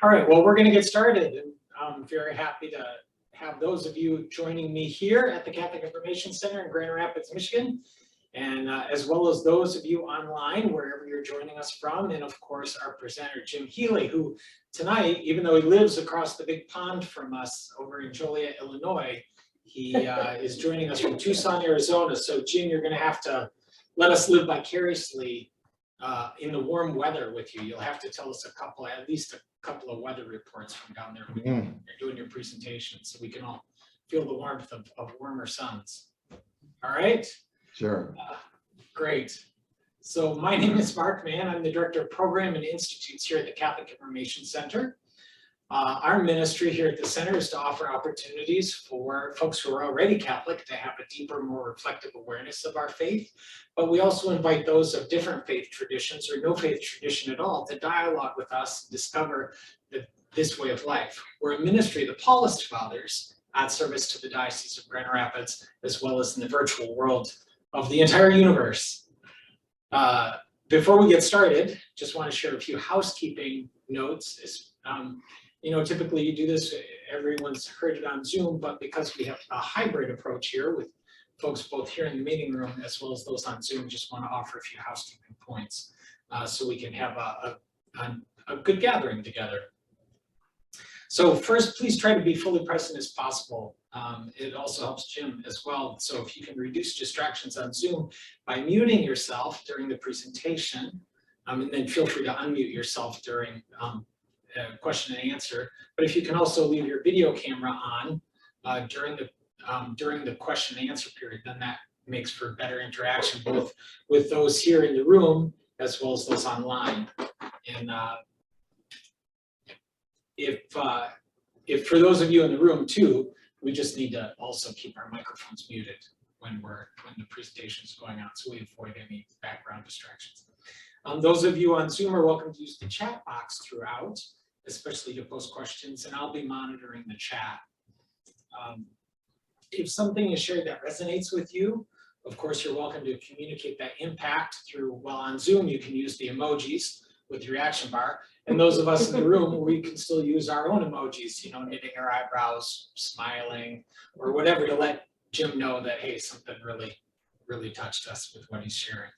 All right, well, we're going to get started, and I'm very happy to have those of you joining me here at the Catholic Information Center in Grand Rapids, Michigan, and as well as those of you online, wherever you're joining us from, and of course, our presenter, Jim Healy, who tonight, even though he lives across the big pond from us over in Joliet, Illinois, he is joining us from Tucson, Arizona. So, Jim, you're going to have to let us live vicariously in the warm weather with you. You'll have to tell us at least a couple of weather reports from down there when you're doing your presentation, so we can all feel the warmth of warmer suns. All right? Sure. Great. So my name is Mark Mann. I'm the Director of Program and Institutes here at the Catholic Information Center. Our ministry here at the center is to offer opportunities for folks who are already Catholic to have a deeper, more reflective awareness of our faith. But we also invite those of different faith traditions or no faith tradition at all to dialogue with us and discover this way of life. We're a ministry of the Paulist Fathers at service to the Diocese of Grand Rapids, as well as in the virtual world of the entire universe. Before we get started, just want to share a few housekeeping notes. You know, typically you do this, everyone's heard it on Zoom, but because we have a hybrid approach here with folks both here in the meeting room as well as those on Zoom, just want to offer a few housekeeping points so we can have a good gathering together. So first, please try to be fully present as possible. It also helps Jim as well. So if you can reduce distractions on Zoom by muting yourself during the presentation, and then feel free to unmute yourself during question and answer. But if you can also leave your video camera on during the question and answer period, then that makes for better interaction both with those here in the room as well as those online. And if for those of you in the room too, we just need to also keep our microphones muted when the presentation is going on, so we avoid any background distractions. Those of you on Zoom are welcome to use the chat box throughout, especially to post questions, and I'll be monitoring the chat. If something is shared that resonates with you, of course, you're welcome to communicate that impact through, well, on Zoom, you can use the emojis with the reaction bar. And those of us in the room, we can still use our own emojis, you know, knitting our eyebrows, smiling, or whatever to let Jim know that, hey, something really, really touched us with what he's sharing.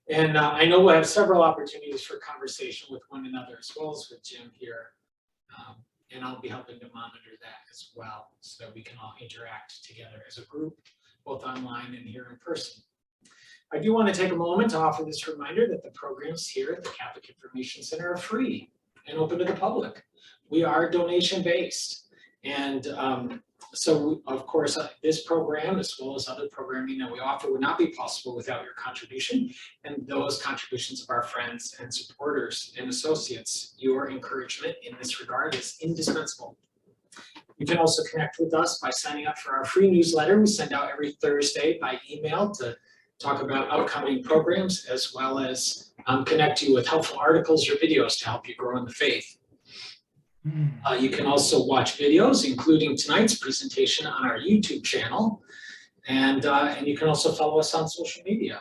And I know we'll have several opportunities for conversation with one another as well as with Jim here. And I'll be helping to monitor that as well so that we can all interact together as a group, both online and here in person. I do want to take a moment to offer this reminder that the programs here at the Catholic Information Center are free and open to the public. We are donation-based. And so, of course, this program, as well as other programming that we offer, would not be possible without your contribution and those contributions of our friends and supporters and associates. Your encouragement in this regard is indispensable. You can also connect with us by signing up for our free newsletter we send out every Thursday by email to talk about upcoming programs, as well as connect you with helpful articles or videos to help you grow in the faith. You can also watch videos, including tonight's presentation, on our YouTube channel, and you can also follow us on social media.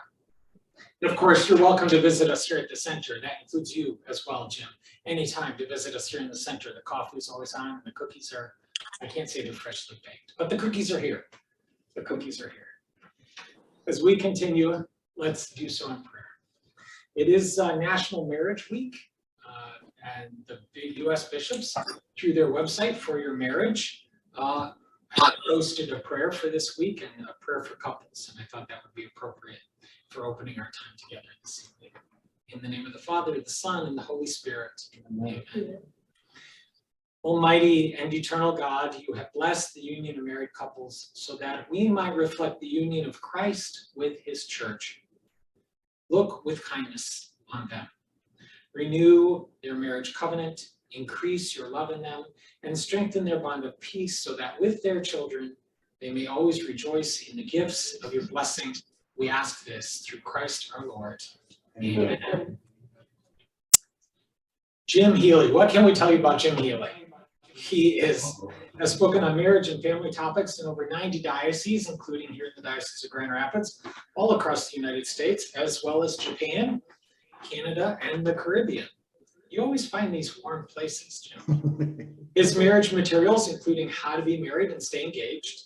And of course, you're welcome to visit us here at the center. That includes you as well, Jim. Anytime to visit us here in the center. The coffee is always on, and the cookies are, I can't say they're freshly baked, but the cookies are here. The cookies are here. As we continue, let's do so in prayer. It is National Marriage Week, and the U.S. bishops, through their website For Your Marriage, posted a prayer for this week and a prayer for couples, and I thought that would be appropriate for opening our time together this evening. In the name of the Father, the Son, and the Holy Spirit. Amen. Almighty and eternal God, you have blessed the union of married couples so that we might reflect the union of Christ with his church. Look with kindness on them. Renew their marriage covenant, increase your love in them, and strengthen their bond of peace so that with their children, they may always rejoice in the gifts of your blessing. We ask this through Christ our Lord. Amen. Jim Healy. What can we tell you about Jim Healy? He has spoken on marriage and family topics in over 90 dioceses, including here in the Diocese of Grand Rapids, all across the United States, as well as Japan, Canada, and the Caribbean. You always find these warm places, Jim. His marriage materials, including how to be married and stay engaged,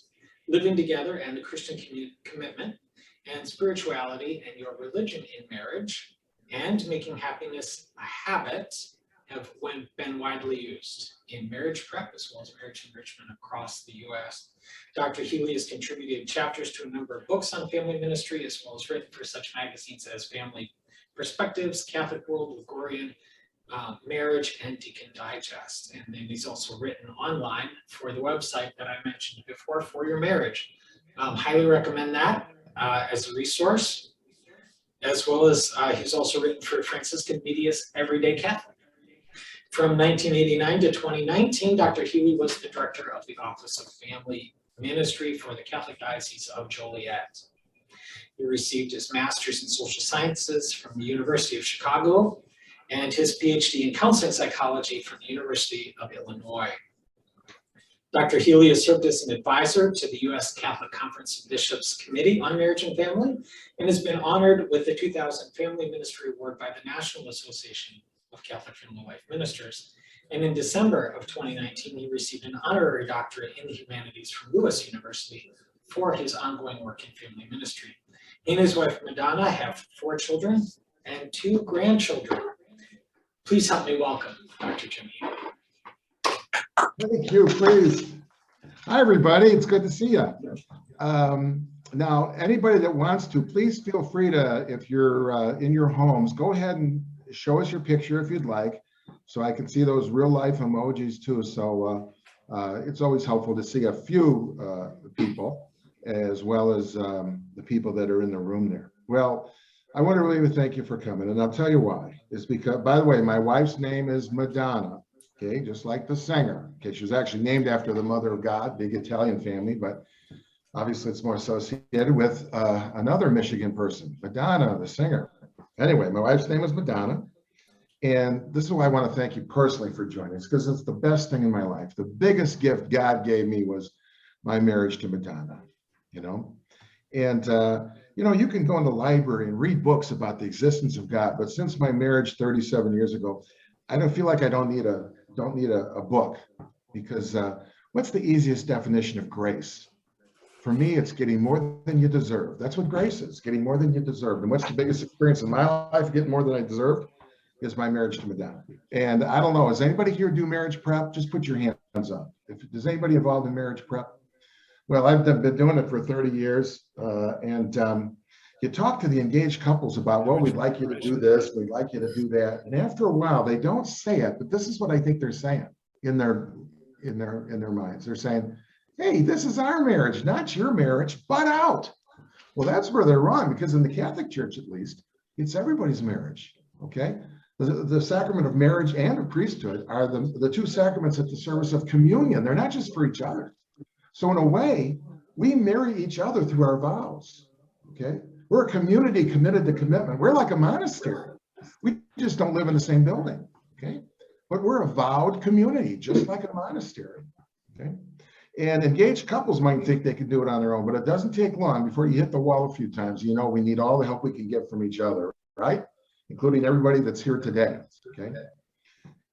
living together and the Christian commitment, and spirituality and your religion in marriage, and making happiness a habit, have been widely used in marriage prep as well as marriage enrichment across the U.S. Dr. Healy has contributed chapters to a number of books on family ministry, as well as written for such magazines as Family Perspectives, Catholic World, Gregorian, Marriage, and Deacon Digest. And then he's also written online for the website that I mentioned before, For Your Marriage. Highly recommend that as a resource, as well as he's also written for Franciscan Media's Everyday Catholic. From 1989 to 2019, Dr. Healy was the director of the Office of Family Ministry for the Catholic Diocese of Joliet. He received his master's in social sciences from the University of Chicago and his Ph.D. in counseling psychology from the University of Illinois. Dr. Healy has served as an advisor to the U.S. Catholic Conference of Bishops Committee on Marriage and Family and has been honored with the 2000 Family Ministry Award by the National Association of Catholic Family Life Ministers. And in December of 2019, he received an honorary doctorate in the humanities from Lewis University for his ongoing work in family ministry. He and his wife Madonna have 4 children and 2 grandchildren. Please help me welcome Dr. Jim Healy. Thank you, please. Hi, everybody. It's good to see you. Now, anybody that wants to, please feel free to, if you're in your homes, go ahead and show us your picture if you'd like, so I can see those real life emojis too. So it's always helpful to see a few people as well as the people that are in the room there. Well, I want to really thank you for coming, and I'll tell you why. It's because, by the way, my wife's name is Madonna, okay, just like the singer. Okay, she was actually named after the Mother of God, big Italian family, but obviously it's more associated with another Michigan person, Madonna, the singer. Anyway, my wife's name is Madonna, and this is why I want to thank you personally for joining us, because it's the best thing in my life. The biggest gift God gave me was my marriage to Madonna, you know. And, you know, you can go in the library and read books about the existence of God, but since my marriage 37 years ago, I don't feel like I don't need a book, because what's the easiest definition of grace? For me, it's getting more than you deserve. That's what grace is, getting more than you deserve. And what's the biggest experience in my life, getting more than I deserved, is my marriage to Madonna. And I don't know, does anybody here do marriage prep? Just put your hands up. Does anybody involved in marriage prep? Well, I've been doing it for 30 years. You talk to the engaged couples about, well, we'd like you to do this, we'd like you to do that. And after a while, they don't say it, but this is what I think they're saying in their minds. They're saying, hey, this is our marriage, not your marriage, butt out. Well, that's where they're wrong, because in the Catholic Church, at least, it's everybody's marriage, okay? The sacrament of marriage and of priesthood are the 2 sacraments at the service of communion. They're not just for each other. So in a way, we marry each other through our vows, okay? We're a community committed to commitment. We're like a monastery. We just don't live in the same building, okay? But we're a vowed community, just like a monastery, okay? And engaged couples might think they can do it on their own, but it doesn't take long before you hit the wall a few times. You know, we need all the help we can get from each other, right? Including everybody that's here today, okay?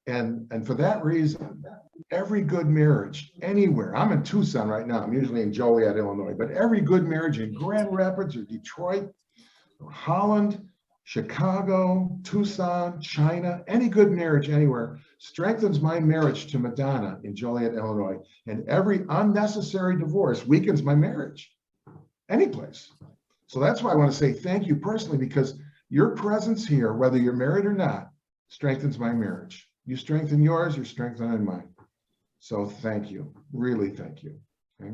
And for that reason, every good marriage anywhere, I'm in Tucson right now, I'm usually in Joliet, Illinois, but every good marriage in Grand Rapids or Detroit, or Holland, Chicago, Tucson, China, any good marriage anywhere strengthens my marriage to Madonna in Joliet, Illinois. And every unnecessary divorce weakens my marriage, any place. So that's why I want to say thank you personally, because your presence here, whether you're married or not, strengthens my marriage. You strengthen yours, you're strengthening mine. So thank you, really thank you. Okay.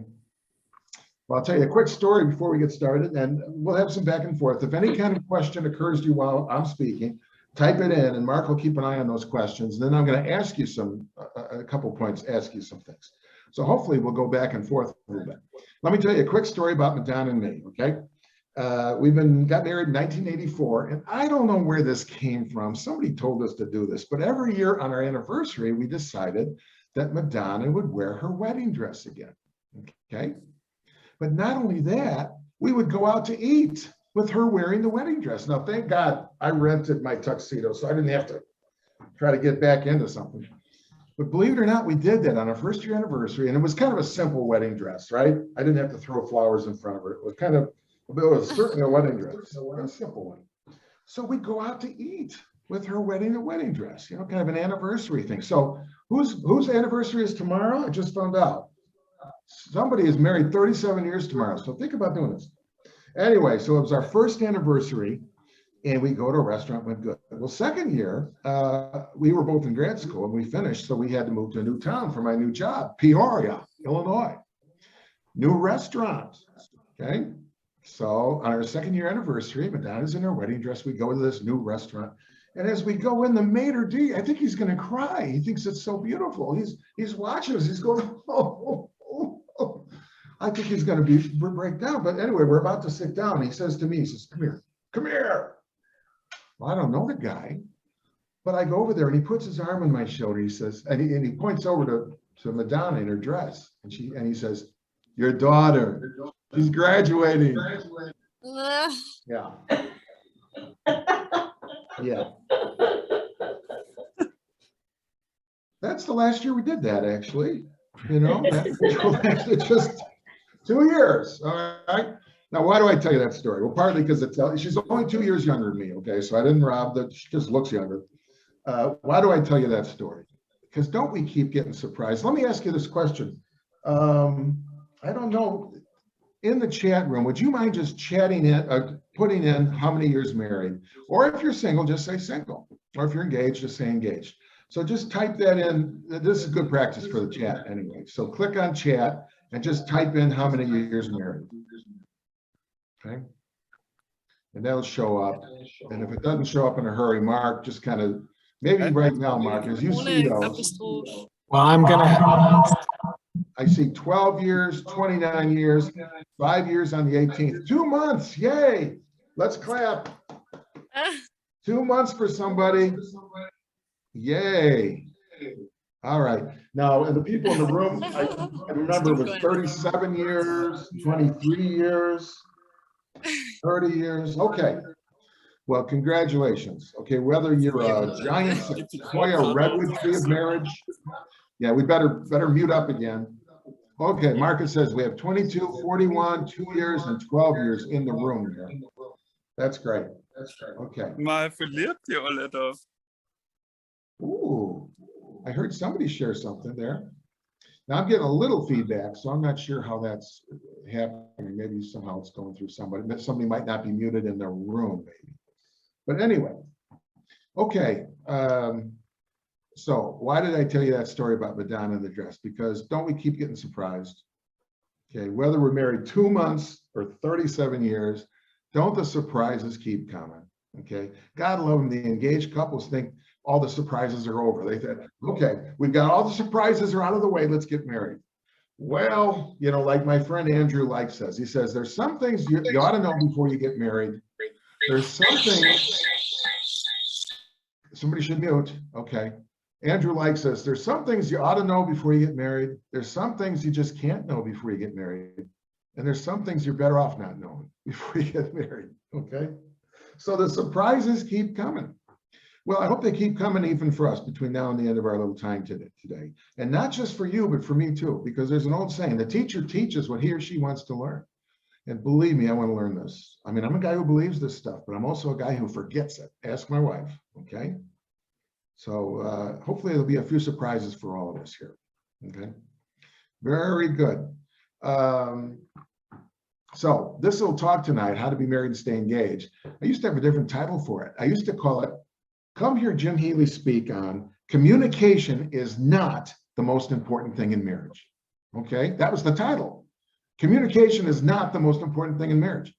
Well, I'll tell you a quick story before we get started, and we'll have some back and forth. If any kind of question occurs to you while I'm speaking, type it in, and Mark will keep an eye on those questions. And then I'm going to ask you a couple points, ask you some things. So hopefully we'll go back and forth a little bit. Let me tell you a quick story about Madonna and me, okay? We got married in 1984, and I don't know where this came from. Somebody told us to do this, but every year on our anniversary, we decided that Madonna would wear her wedding dress again, okay? But not only that, we would go out to eat with her wearing the wedding dress. Now, thank God I rented my tuxedo, so I didn't have to try to get back into something. But believe it or not, we did that on our first year anniversary, and it was kind of a simple wedding dress, right? I didn't have to throw flowers in front of her. It was kind of, it was certainly a wedding dress, a simple one. So we go out to eat with her wedding a wedding dress, you know, kind of an anniversary thing. So whose anniversary is tomorrow? I just found out. Somebody is married 37 years tomorrow. So think about doing this. Anyway, so it was our first anniversary. And we go to a restaurant, went good. Well, second year, we were both in grad school and we finished. So we had to move to a new town for my new job, Peoria, Illinois. New restaurant, okay? So on our second year anniversary, Madonna's in her wedding dress. We go to this new restaurant. And as we go in, the maitre d', I think he's gonna cry. He thinks it's so beautiful. He's watching us, he's going, oh. I think he's gonna break down. But anyway, we're about to sit down. He says to me, he says, come here. Well, I don't know the guy, but I go over there and he puts his arm on my shoulder. He says, and he points over to Madonna in her dress, and he says, "Your daughter, she's graduating." Yeah, yeah. That's the last year we did that, actually. You know, it's just 2 years. All right. Now, why do I tell you that story? Well, partly because she's only 2 years younger than me, okay? So I didn't rob that, she just looks younger. Why do I tell you that story? Because don't we keep getting surprised? Let me ask you this question. I don't know, in the chat room, would you mind just chatting in, putting in how many years married? Or if you're single, just say single. Or if you're engaged, just say engaged. So just type that in. This is good practice for the chat anyway. So click on chat and just type in how many years married. Okay, and that'll show up. And if it doesn't show up in a hurry, Mark, just kind of, maybe right now, Mark, as you see those. Well, I'm gonna. I see 12 years, 29 years, 5 years on the 18th. 2 months, yay! Let's clap. 2 months for somebody. Yay. All right. Now, and the people in the room, I remember it was 37 years, 23 years. 30 years. Okay. Well, congratulations. Okay, whether you're a giant sequoia redwood tree of marriage. Yeah, we better mute up again. Okay, Marcus says we have 22, 41, 2 years, and 12 years in the room here. That's great. Okay. Mal verliert ihr alle da. Ooh, I heard somebody share something there. Now I'm getting a little feedback, so I'm not sure how that's happening. Maybe somehow it's going through somebody. Somebody might not be muted in their room, maybe. But anyway, okay. So why did I tell you that story about Madonna in the dress? Because don't we keep getting surprised? Okay, whether we're married 2 months or 37 years, don't the surprises keep coming? Okay, God love them. The engaged couples think all the surprises are over. They said, okay, we've got all the surprises are out of the way. Let's get married. Well, you know, like my friend Andrew Like says, he says, there's some things you ought to know before you get married. There's some things, somebody should mute. Okay. Andrew Like says, there's some things you ought to know before you get married. There's some things you just can't know before you get married. And there's some things you're better off not knowing before you get married. Okay. So the surprises keep coming. Well, I hope they keep coming even for us between now and the end of our little time today. And not just for you, but for me too, because there's an old saying, the teacher teaches what he or she wants to learn. And believe me, I want to learn this. I mean, I'm a guy who believes this stuff, but I'm also a guy who forgets it. Ask my wife, okay? So hopefully there'll be a few surprises for all of us here, okay? Very good. So this little talk tonight, how to be married and stay engaged. I used to have a different title for it. I used to call it, come hear Jim Healy speak on communication is not the most important thing in marriage. Okay, that was the title. Communication is not the most important thing in marriage.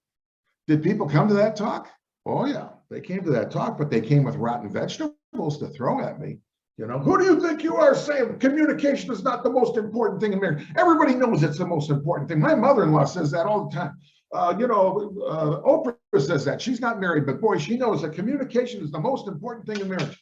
Did people come to that talk? Oh yeah, they came to that talk, but they came with rotten vegetables to throw at me. You know, who do you think you are saying communication is not the most important thing in marriage? Everybody knows it's the most important thing. My mother-in-law says that all the time. Oprah says that. She's not married, but boy, she knows that communication is the most important thing in marriage.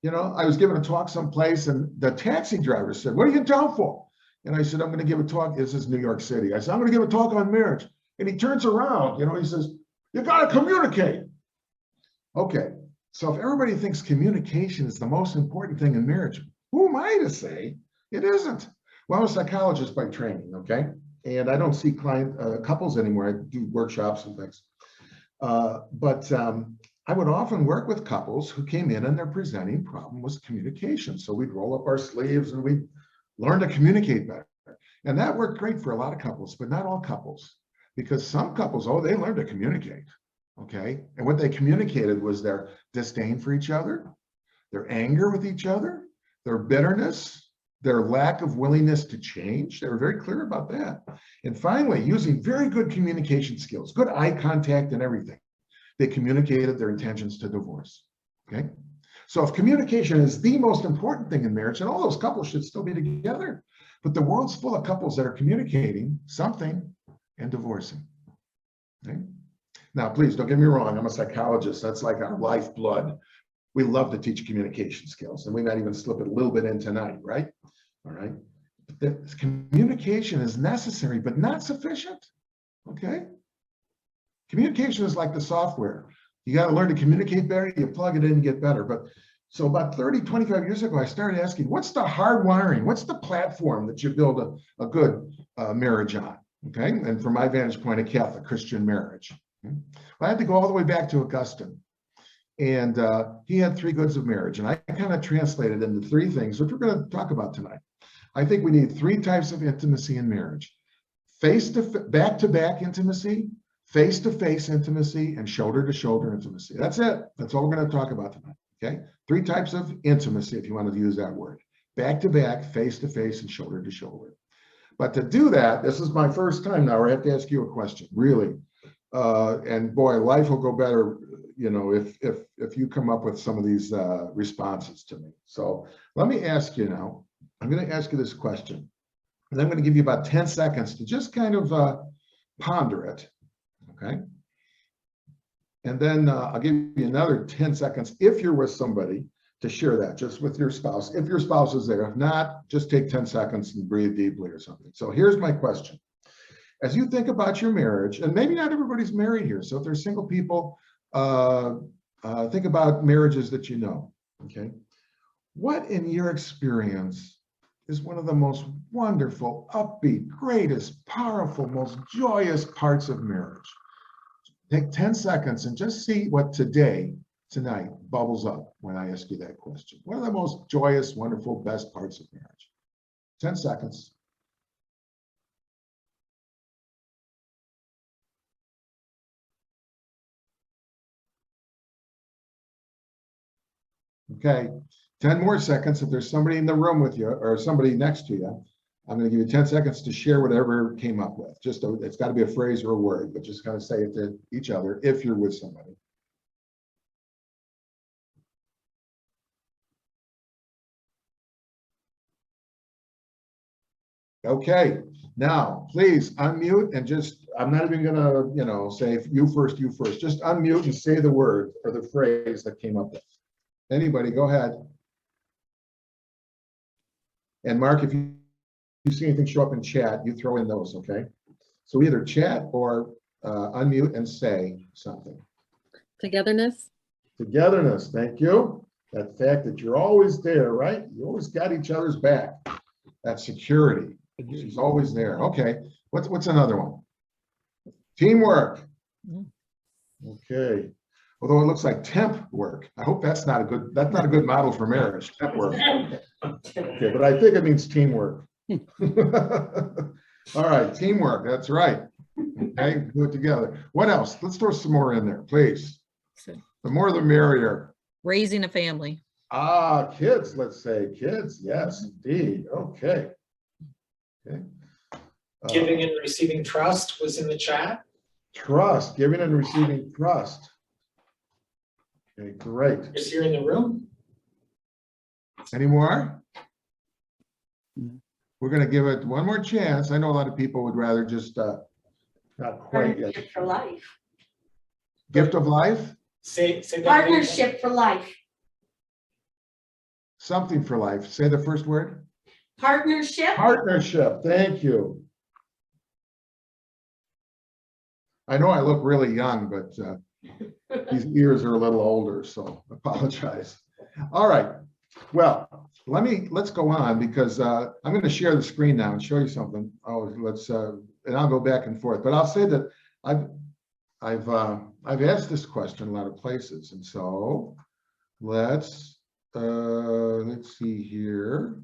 You know, I was giving a talk someplace and the taxi driver said, what are you in town for? And I said, I'm going to give a talk. This is New York City. I said, I'm going to give a talk on marriage. And he turns around, you know, he says, you got to communicate. Okay. So if everybody thinks communication is the most important thing in marriage, who am I to say it isn't? Well, I'm a psychologist by training, okay? And I don't see couples anymore. I do workshops and things. But I would often work with couples who came in and their presenting problem was communication. So we'd roll up our sleeves and we'd learn to communicate better. And that worked great for a lot of couples, but not all couples. Because some couples, oh, they learned to communicate, okay? And what they communicated was their disdain for each other, their anger with each other, their bitterness, their lack of willingness to change. They were very clear about that. And finally, using very good communication skills, good eye contact and everything, they communicated their intentions to divorce, okay? So if communication is the most important thing in marriage, then all those couples should still be together. But the world's full of couples that are communicating something and divorcing, okay? Now, please don't get me wrong. I'm a psychologist. That's like our lifeblood. We love to teach communication skills, and we might even slip it a little bit in tonight, right? All right. But the communication is necessary, but not sufficient, okay? Communication is like the software. You got to learn to communicate better. You plug it in and get better. But so about 30, 25 years ago, I started asking, what's the hard wiring? What's the platform that you build a good marriage on? Okay. And from my vantage point, a Catholic Christian marriage. Okay? Well, I had to go all the way back to Augustine. And he had 3 goods of marriage. And I kind of translated into 3 things, which we're going to talk about tonight. I think we need 3 types of intimacy in marriage: back-to-back intimacy, face-to-face intimacy, and shoulder-to-shoulder intimacy. That's it. That's all we're going to talk about tonight. Okay. 3 types of intimacy, if you want to use that word: back-to-back, face-to-face, and shoulder-to-shoulder. But to do that, this is my first time now where I have to ask you a question, really. And boy, life will go better, you know, if you come up with some of these responses to me. So let me ask you now. I'm going to ask you this question, and I'm going to give you about 10 seconds to just kind of ponder it. Okay. And then I'll give you another 10 seconds if you're with somebody to share that, just with your spouse. If your spouse is there, if not, just take 10 seconds and breathe deeply or something. So here's my question. As you think about your marriage, and maybe not everybody's married here, so if there's single people, think about marriages that you know, okay? What in your experience is one of the most wonderful, upbeat, greatest, powerful, most joyous parts of marriage? Take 10 seconds and just see what tonight bubbles up when I ask you that question. What are the most joyous, wonderful, best parts of marriage? 10 seconds. Okay, 10 more seconds. If there's somebody in the room with you or somebody next to you, I'm going to give you 10 seconds to share whatever came up with. It's got to be a phrase or a word, but just kind of say it to each other if you're with somebody. Okay, now please unmute and just, I'm not even going to, you know, say you first. Just unmute and say the word or the phrase that came up with. Anybody, go ahead. And Mark, if you see anything show up in chat, you throw in those, okay? So either chat or unmute and say something. Togetherness. Togetherness, thank you. That fact that you're always there, right? You always got each other's back. That security. She's always there. Okay. What's another one? Teamwork. Okay. Although it looks like temp work. I hope that's not a good model for marriage. Temp work. Okay, but I think it means teamwork. All right, teamwork. That's right. Okay, do it together. What else? Let's throw some more in there, please. The more the merrier. Raising a family. Ah, kids, let's say. Kids, yes, indeed. Okay. Okay. Giving and receiving trust was in the chat. Trust, giving and receiving trust. Okay, great. Is here in the room? Any more? We're going to give it one more chance. I know a lot of people would rather just not quite yet. Partnership for life. Gift of life? Say that again. Partnership for life. Something for life. Say the first word. Partnership. Partnership. Thank you. I know I look really young, but These ears are a little older, so I apologize. All right. Well, let's go on because I'm going to share the screen now and show you something. Oh, and I'll go back and forth. But I'll say that I've asked this question a lot of places, and so let's see here.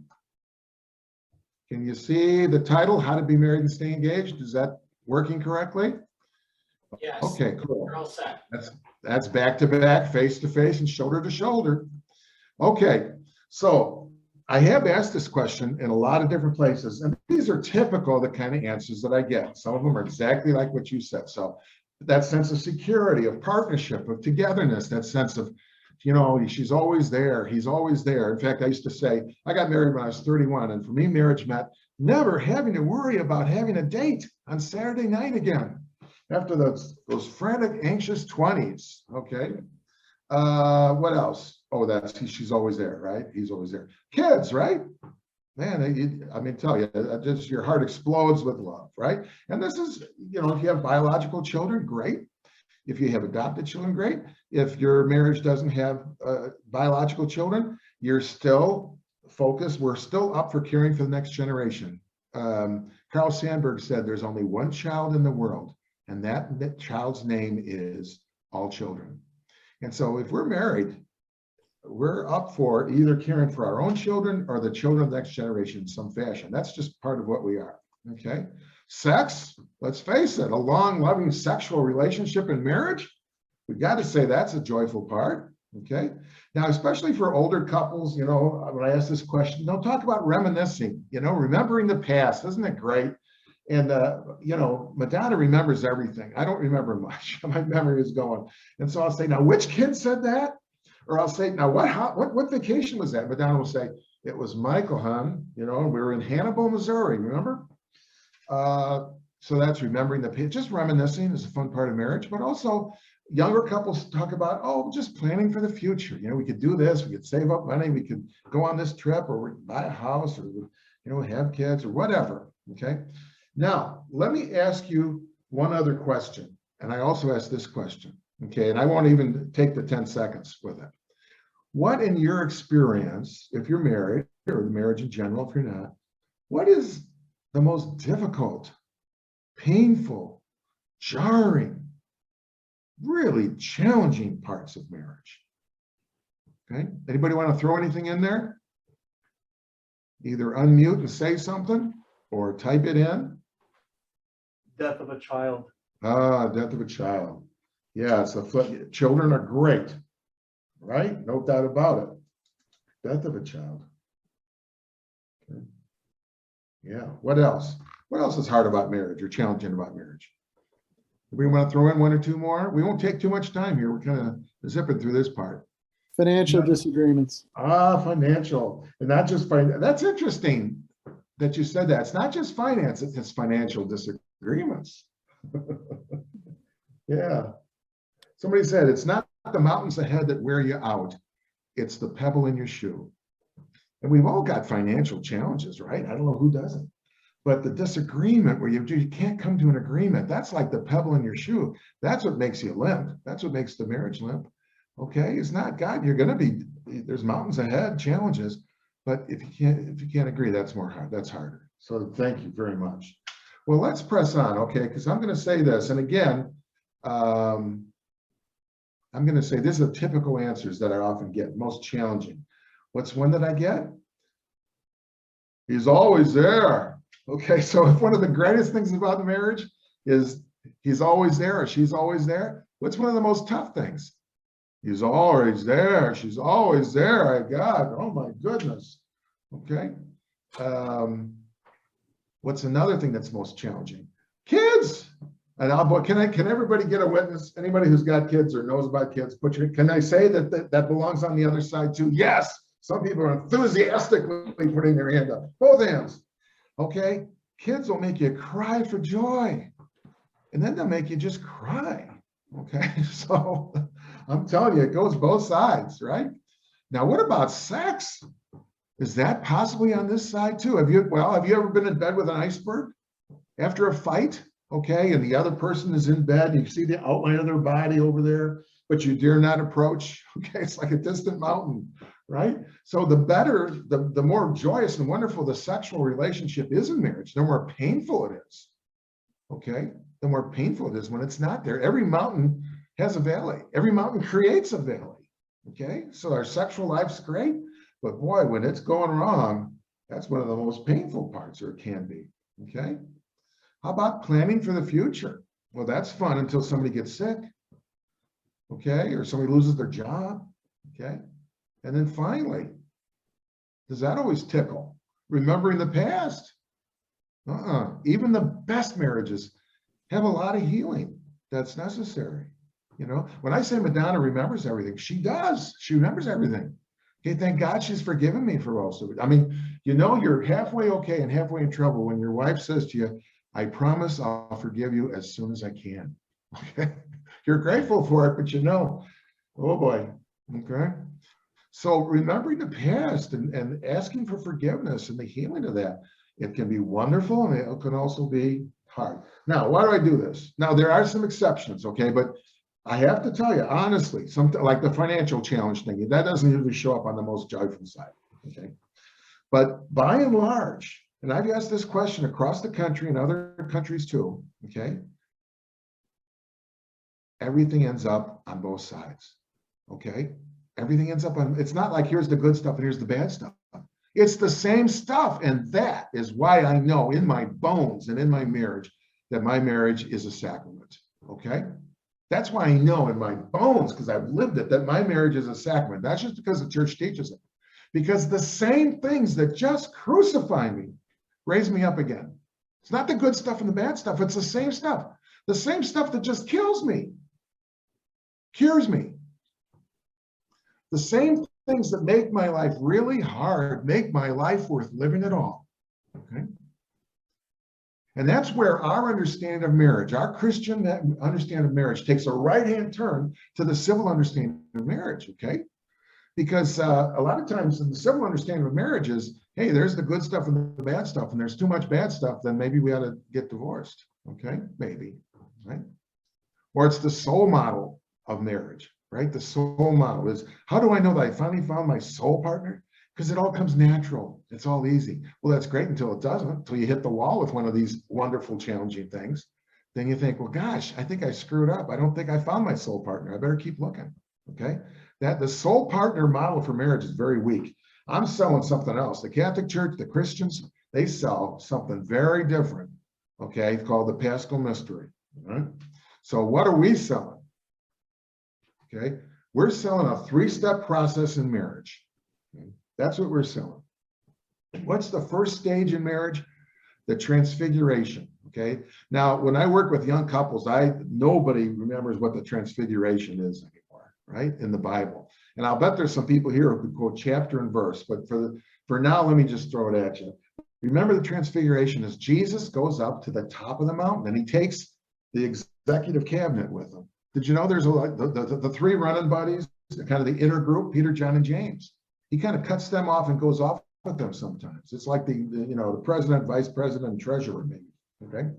Can you see the title, How to Be Married and Stay Engaged? Is that working correctly? Yes. Okay, cool. You're all set. That's back to back, face to face, and shoulder to shoulder. Okay, so I have asked this question in a lot of different places, and these are typical the kind of answers that I get. Some of them are exactly like what you said. So that sense of security, of partnership, of togetherness, that sense of, she's always there, he's always there. In fact, I used to say, I got married when I was 31, and for me, marriage meant never having to worry about having a date on Saturday night again after those frantic, anxious 20s. Okay. What else? Oh, she's always there, right? He's always there. Kids, right? Man, tell you, just your heart explodes with love, right? And this is, if you have biological children, great. If you have adopted children, great. If your marriage doesn't have biological children, you're still focused. We're still up for caring for the next generation. Carl Sandburg said there's only one child in the world, and that child's name is all children. And so if we're married, we're up for either caring for our own children or the children of the next generation in some fashion. That's just part of what we are, okay? Sex, let's face it, a long, loving sexual relationship in marriage, we got to say that's a joyful part, okay? Now, especially for older couples, when I ask this question, don't talk about reminiscing, remembering the past. Isn't it great? And, Madonna remembers everything. I don't remember much. My memory is going. And so I'll say, now, which kid said that? Or I'll say, now, what vacation was that? Madonna will say, it was Michael, hon. We were in Hannibal, Missouri, remember? So that's remembering the past. Just reminiscing is a fun part of marriage. But also, younger couples talk about, just planning for the future. We could do this. We could save up money. We could go on this trip, or we could buy a house, or, have kids, or whatever, okay? Now, let me ask you one other question. And I also asked this question, okay? And I won't even take the 10 seconds with it. What, in your experience, if you're married, or the marriage in general, if you're not, what is the most difficult, painful, jarring, really challenging parts of marriage? Okay? Anybody want to throw anything in there? Either unmute and say something, or type it in. Death of a child. Death of a child. Yeah, children are great, right? No doubt about it. Death of a child. Okay. Yeah, what else? What else is hard about marriage or challenging about marriage? We want to throw in one or two more? We won't take too much time here. We're kind of zipping through this part. Financial disagreements. Financial. And not just finance. That's interesting that you said that. It's not just finance, it's financial disagreements. Yeah. Somebody said, it's not the mountains ahead that wear you out, it's the pebble in your shoe. And we've all got financial challenges, right? I don't know who doesn't. But the disagreement where you can't come to an agreement, that's like the pebble in your shoe. That's what makes you limp. That's what makes the marriage limp. Okay, it's not God. You're going to be, there's mountains ahead, challenges. But if you can't agree, that's hard. That's harder. So thank you very much. Well, let's press on, okay? Because I'm going to say this, and again, I'm going to say these are typical answers that I often get, most challenging. What's one that I get? He's always there. Okay, so if one of the greatest things about the marriage is he's always there or she's always there, what's one of the most tough things? He's always there. She's always there. God, oh my goodness. Okay. What's another thing that's most challenging? Kids. And can everybody get a witness? Anybody who's got kids or knows about kids, can I say that belongs on the other side too? Yes. Some people are enthusiastically putting their hand up. Both hands. Okay. Kids will make you cry for joy. And then they'll make you just cry. Okay. So I'm telling you, it goes both sides, right? Now, what about sex? Is that possibly on this side too? Have you ever been in bed with an iceberg after a fight? okay? And the other person is in bed, you see the outline of their body over there, but you dare not approach, okay? It's like a distant mountain, right? So the better, the more joyous and wonderful the sexual relationship is in marriage, the more painful it is, okay? The more painful it is when it's not there. Every mountain has a valley. Every mountain creates a valley, okay? So our sexual life's great, but boy, when it's going wrong, that's one of the most painful parts, or it can be, okay? How about planning for the future? Well, that's fun until somebody gets sick, okay? Or somebody loses their job, okay? And then finally, does that always tickle? Remembering the past? Even the best marriages have a lot of healing that's necessary. You know, when I say Madonna remembers everything, she does. She remembers everything. Okay, thank God she's forgiven me for most of it. I mean, you know, you're halfway okay and halfway in trouble when your wife says to you, I promise I'll forgive you as soon as I can. Okay, you're grateful for it, but you know, oh boy, okay? So remembering the past and asking for forgiveness and the healing of that, it can be wonderful and it can also be hard. Now, why do I do this? Now, there are some exceptions, okay? But I have to tell you, honestly, something like the financial challenge thing, that doesn't usually show up on the most joyful side, okay? But by and large, and I've asked this question across the country and other countries too, okay? Everything ends up on both sides, okay? Everything ends up on, it's not like here's the good stuff and here's the bad stuff. It's the same stuff. And that is why I know in my bones and in my marriage that my marriage is a sacrament, okay? That's why I know in my bones, because I've lived it, that my marriage is a sacrament. That's just because the church teaches it. Because the same things that just crucify me raise me up again. It's not the good stuff and the bad stuff. It's the same stuff. The same stuff that just kills me, cures me. The same things that make my life really hard make my life worth living at all, okay? And that's where our understanding of marriage, our Christian understanding of marriage takes a right-hand turn to the civil understanding of marriage, okay? Because a lot of times in the civil understanding of marriage is, hey, there's the good stuff and the bad stuff, and there's too much bad stuff, then maybe we ought to get divorced, okay? Maybe, right? Or it's the soul model of marriage, right? The soul model is, how do I know that I finally found my soul partner? Because it all comes natural. It's all easy. Well, that's great until it doesn't, until you hit the wall with one of these wonderful, challenging things. Then you think, well, gosh, I think I screwed up. I don't think I found my soul partner. I better keep looking, okay? That the soul partner model for marriage is very weak. I'm selling something else. The Catholic Church, the Christians, they sell something very different, okay, called the Paschal Mystery, right? So what are we selling? Okay, we're selling a three-step process in marriage. Okay? That's what we're selling. What's the first stage in marriage? The Transfiguration, okay? Now, when I work with young couples, nobody remembers what the Transfiguration is anymore, right, in the Bible. And I'll bet there's some people here who could quote chapter and verse, but for now, let me just throw it at you. Remember, the Transfiguration is Jesus goes up to the top of the mountain and he takes the executive cabinet with him. Did you know there's the three running buddies, kind of the inner group, Peter, John, and James? He kind of cuts them off and goes off with them sometimes. It's like the president, vice president, and treasurer, maybe, okay?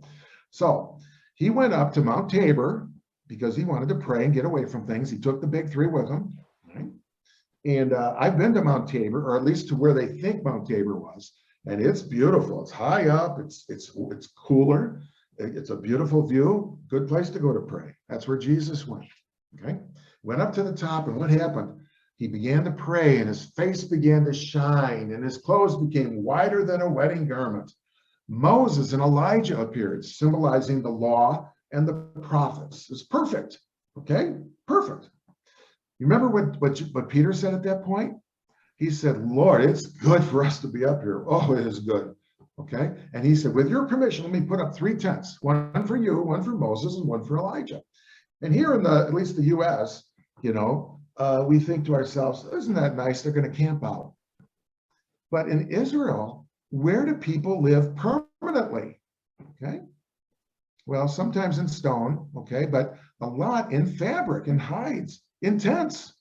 So he went up to Mount Tabor because he wanted to pray and get away from things. He took the big three with him, right? And I've been to Mount Tabor, or at least to where they think Mount Tabor was, and it's beautiful. It's high up, it's cooler. It's a beautiful view, good place to go to pray. That's where Jesus went, okay? Went up to the top, and what happened? He began to pray, and his face began to shine, and his clothes became whiter than a wedding garment. Moses and Elijah appeared, symbolizing the law and the prophets. It's perfect, okay? Perfect. You remember what Peter said at that point? He said, Lord, it's good for us to be up here. Oh, it is good. Okay, and he said, with your permission, let me put up 3 tents, one for you, one for Moses, and one for Elijah. And here in at least the U.S., we think to ourselves, isn't that nice? They're going to camp out. But in Israel, where do people live permanently? Okay, well, sometimes in stone, okay, but a lot in fabric, in hides, in tents.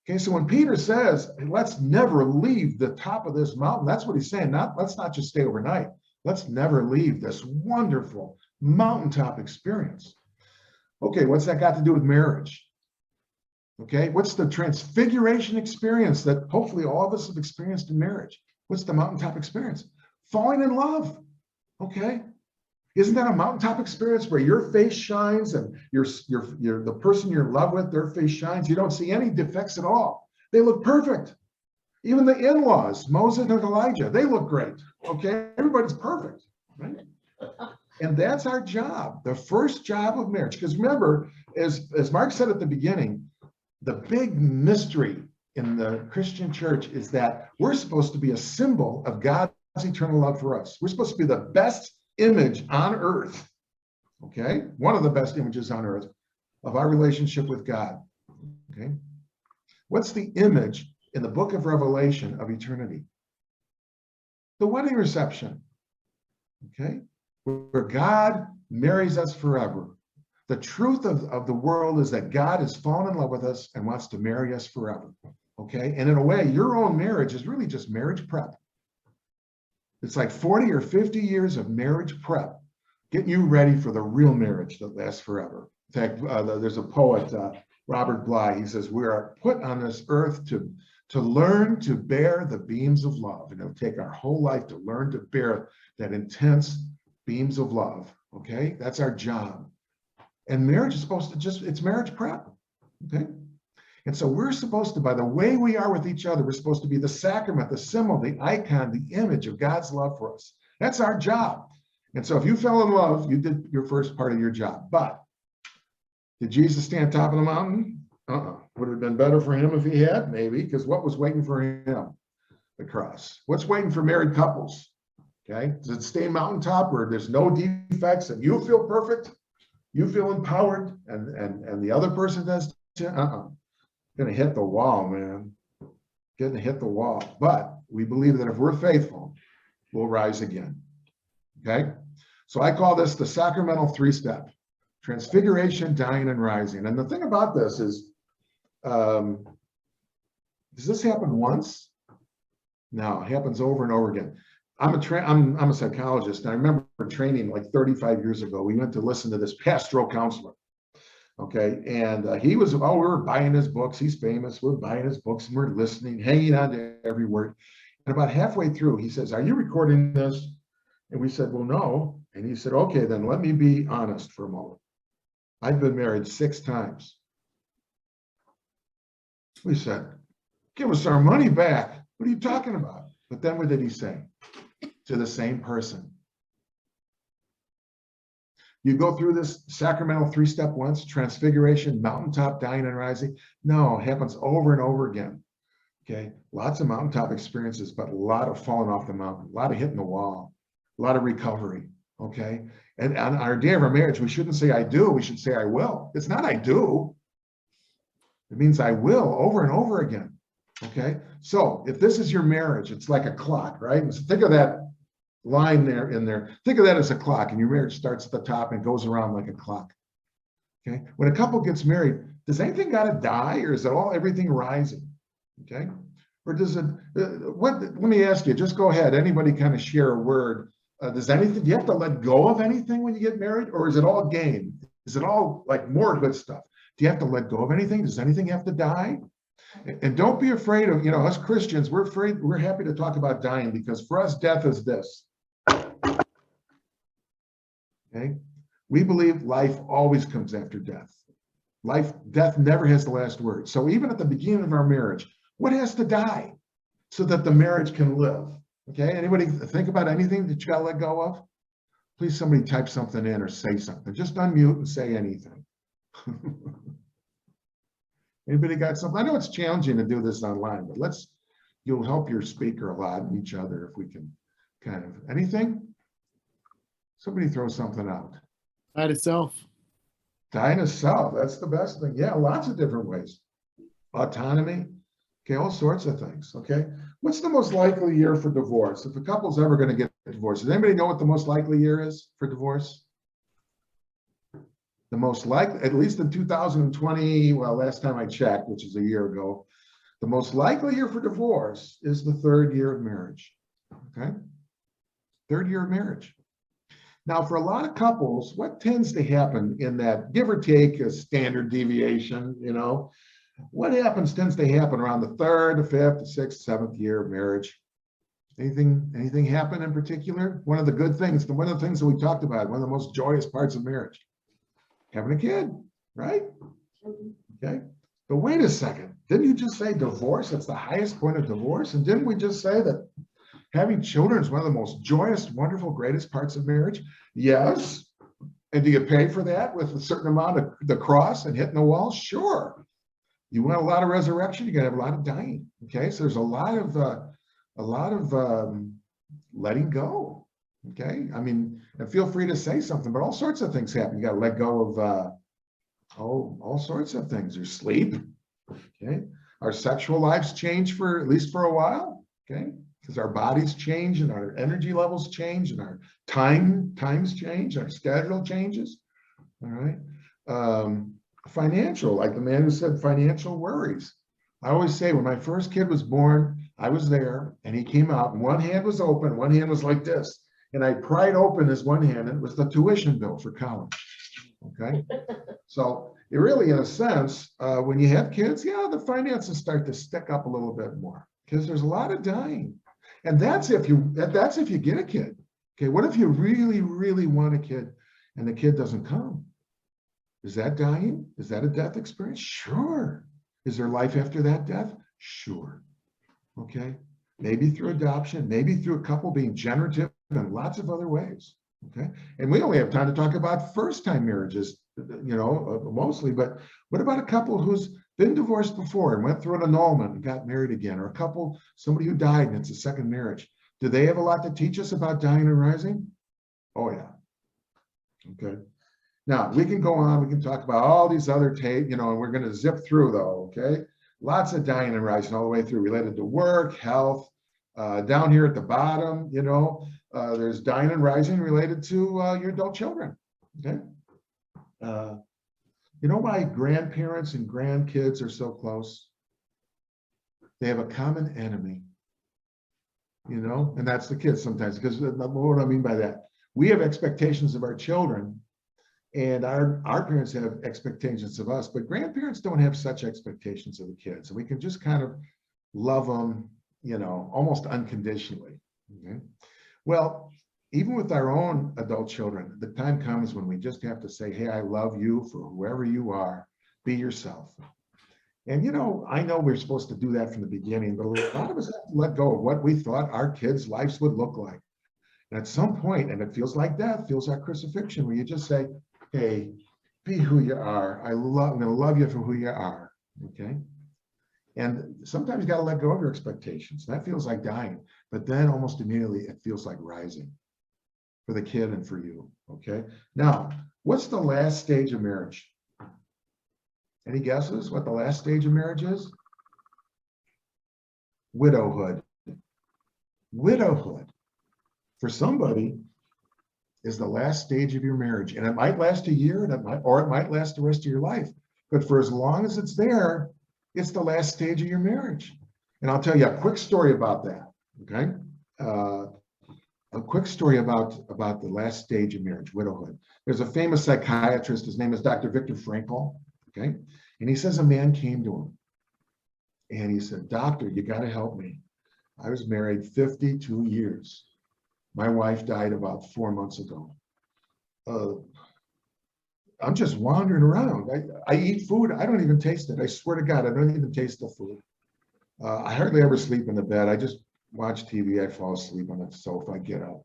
Okay, so when Peter says, let's never leave the top of this mountain, that's what he's saying. Let's not just stay overnight. Let's never leave this wonderful, mountaintop experience. Okay, what's that got to do with marriage? Okay, what's the transfiguration experience that hopefully all of us have experienced in marriage? What's the mountaintop experience? Falling in love. Okay, isn't that a mountaintop experience where your face shines and the person you're in love with, their face shines? You don't see any defects at all. They look perfect. Even the in-laws, Moses and Elijah, they look great. Okay, everybody's perfect, right? And that's our job, the first job of marriage. Because remember, as Mark said at the beginning, the big mystery in the Christian church is that we're supposed to be a symbol of God's eternal love for us. We're supposed to be the best image on earth, okay? One of the best images on earth of our relationship with God, okay? What's the image in the book of Revelation of eternity? The wedding reception, okay? Where God marries us forever. The truth of the world is that God has fallen in love with us and wants to marry us forever, okay? And in a way, your own marriage is really just marriage prep. It's like 40 or 50 years of marriage prep, getting you ready for the real marriage that lasts forever. In fact, there's a poet, Robert Bly, he says, we are put on this earth to learn to bear the beams of love. And it'll take our whole life to learn to bear that intense beams of love, okay? That's our job. And marriage is supposed to it's marriage prep, okay? And so we're supposed to, by the way we are with each other, we're supposed to be the sacrament, the symbol, the icon, the image of God's love for us. That's our job. And so if you fell in love, you did your first part of your job. But did Jesus stand top of the mountain? Would it have been better for him if he had? Maybe, because what was waiting for him? The cross. What's waiting for married couples? Okay, does it stay mountaintop where there's no defects and you feel perfect? You feel empowered and the other person does too? Gonna hit the wall, man. Gonna hit the wall. But we believe that if we're faithful, we'll rise again. Okay? So I call this the sacramental three-step: transfiguration, dying, and rising. And the thing about this is, does this happen once? No, it happens over and over again. I'm a psychologist, and I remember training like 35 years ago. We went to listen to this pastoral counselor, okay? And he was, we were buying his books. He's famous. We're buying his books, and we're listening, hanging on to every word. And about halfway through, he says, "Are you recording this?" And we said, "Well, no." And he said, "Okay, then let me be honest for a moment. I've been married 6 times." We said, "Give us our money back. What are you talking about?" But then what did he say? To the same person. You go through this sacramental three-step once, transfiguration, mountaintop, dying, and rising. No, it happens over and over again. Okay, lots of mountaintop experiences, but a lot of falling off the mountain, a lot of hitting the wall, a lot of recovery. Okay, and on our day of our marriage, we shouldn't say "I do," we should say "I will." It's not "I do." It means "I will" over and over again. Okay, so if this is your marriage, it's like a clock, right? So think of that line there in there. Think of that as a clock, and your marriage starts at the top and goes around like a clock. Okay, when a couple gets married, does anything got to die, or is it everything rising? Okay, or does it? Let me ask you. Just go ahead. Anybody kind of share a word? Do you have to let go of anything when you get married, or is it all game? Is it all like more good stuff? Do you have to let go of anything? Does anything have to die? And don't be afraid of, us Christians, we're happy to talk about dying, because for us, death is this. Okay? We believe life always comes after death. Death never has the last word. So even at the beginning of our marriage, what has to die so that the marriage can live? Okay, anybody think about anything that you got to let go of? Please, somebody type something in or say something. Just unmute and say anything. Anybody got something? I know it's challenging to do this online, but you'll help your speaker a lot and each other if we can kind of, anything? Somebody throw something out. Die to self. Die to self, that's the best thing. Yeah, lots of different ways. Autonomy, okay, all sorts of things, okay? What's the most likely year for divorce? If a couple's ever going to get divorced, does anybody know what the most likely year is for divorce? The most likely, at least in 2020, well, last time I checked, which is a year ago, the most likely year for divorce is the 3rd year of marriage, okay? 3rd year of marriage. Now, for a lot of couples, what tends to happen in that, give or take a standard deviation, what tends to happen around the third, the fifth, the sixth, seventh year of marriage? Anything happen in particular? One of the good things, one of the things that we talked about, one of the most joyous parts of marriage, having a kid, right? Okay. But wait a second, didn't you just say divorce? That's the highest point of divorce. And didn't we just say that having children is one of the most joyous, wonderful, greatest parts of marriage? Yes. And do you pay for that with a certain amount of the cross and hitting the wall? Sure. You want a lot of resurrection, you're gonna have a lot of dying. Okay, so there's a lot of letting go. Okay, I mean, and feel free to say something, but all sorts of things happen. You got to let go of all sorts of things. There's sleep. Okay, our sexual lives change for at least for a while. Okay, because our bodies change and our energy levels change and our times change, our schedule changes. All right. Financial, like the man who said financial worries. I always say when my first kid was born, I was there and he came out and one hand was open, one hand was like this. And I pried open his one hand and it was the tuition bill for college. Okay. So it really, in a sense, when you have kids, yeah, the finances start to stick up a little bit more because there's a lot of dying. And that's if you get a kid. Okay. What if you really, really want a kid and the kid doesn't come? Is that dying? Is that a death experience? Sure. Is there life after that death? Sure. Okay. Maybe through adoption, maybe through a couple being generative in lots of other ways. Okay. And we only have time to talk about first-time marriages, mostly, but what about a couple who's been divorced before and went through an annulment and got married again, or a couple, somebody who died and it's a second marriage? Do they have a lot to teach us about dying and rising? Oh, yeah. Okay. Now, we can go on, we can talk about all these other and we're going to zip through though, okay? Lots of dying and rising all the way through related to work, health. Down here at the bottom, there's dying and rising related to your adult children, okay? You know why grandparents and grandkids are so close? They have a common enemy, and that's the kids sometimes, because what do I mean by that? We have expectations of our children, and our parents have expectations of us, but grandparents don't have such expectations of the kids. So we can just kind of love them, almost unconditionally. Okay? Well, even with our own adult children, the time comes when we just have to say, hey, I love you for whoever you are, be yourself. And, I know we're supposed to do that from the beginning, but a lot of us have to let go of what we thought our kids' lives would look like. And at some point, and it feels like death, feels like crucifixion, where you just say, hey, be who you are. I'm going to love you for who you are. Okay. And sometimes you got to let go of your expectations. That feels like dying, but then almost immediately it feels like rising for the kid and for you. Okay. Now, what's the last stage of marriage? Any guesses what the last stage of marriage is? Widowhood. Widowhood. For somebody, is the last stage of your marriage. And it might last a year, and it might last the rest of your life. But for as long as it's there, it's the last stage of your marriage. And I'll tell you a quick story about that, okay? A quick story about the last stage of marriage, widowhood. There's a famous psychiatrist, his name is Dr. Victor Frankel, okay? And he says a man came to him, and he said, doctor, you gotta help me. I was married 52 years. My wife died about 4 months ago. I'm just wandering around. I eat food. I don't even taste it. I swear to God, I don't even taste the food. I hardly ever sleep in the bed. I just watch TV. I fall asleep on the sofa. I get up.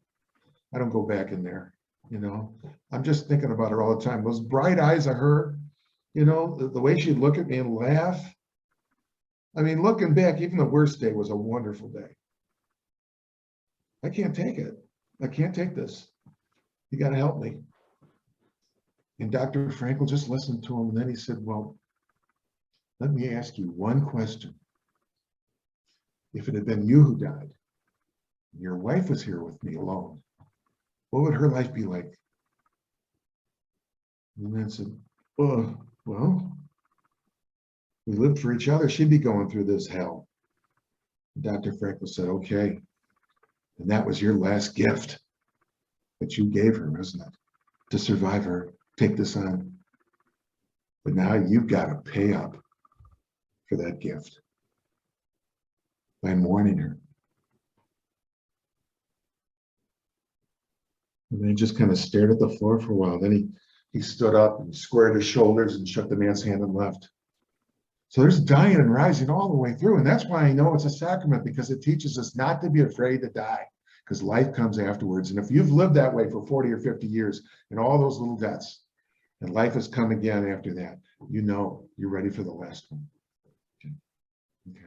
I don't go back in there. I'm just thinking about her all the time. Those bright eyes of her, the way she'd look at me and laugh. I mean, looking back, even the worst day was a wonderful day. I can't take it. I can't take this. You got to help me. And Dr. Frankel just listened to him. And then he said, well, let me ask you one question. If it had been you who died, and your wife was here with me alone, what would her life be like? And the man said, oh, well, we lived for each other. She'd be going through this hell. And Dr. Frankel said, okay. And that was your last gift. that you gave her, isn't it? To survive her, take this on. But now you've got to pay up for that gift by mourning her. And then he just kind of stared at the floor for a while. Then he stood up and squared his shoulders and shook the man's hand and left. So there's dying and rising all the way through. And that's why I know it's a sacrament, because it teaches us not to be afraid to die, because life comes afterwards. And if you've lived that way for 40 or 50 years and all those little deaths, and life has come again after that, you know you're ready for the last one. Okay.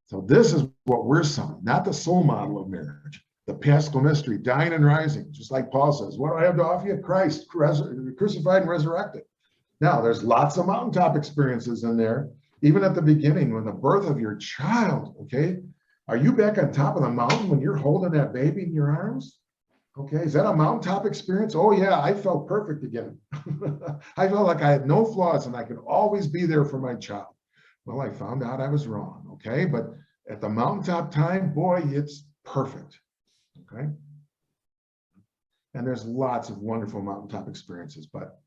So this is what we're selling, not the soul model of marriage. The Paschal Mystery, dying and rising, just like Paul says, what do I have to offer you? Christ, crucified and resurrected. Now, there's lots of mountaintop experiences in there, even at the beginning, when the birth of your child, okay? Are you back on top of the mountain when you're holding that baby in your arms? Okay, is that a mountaintop experience? Oh yeah, I felt perfect again. I felt like I had no flaws and I could always be there for my child. Well, I found out I was wrong, okay? But at the mountaintop time, boy, it's perfect. Okay, and there's lots of wonderful mountaintop experiences, but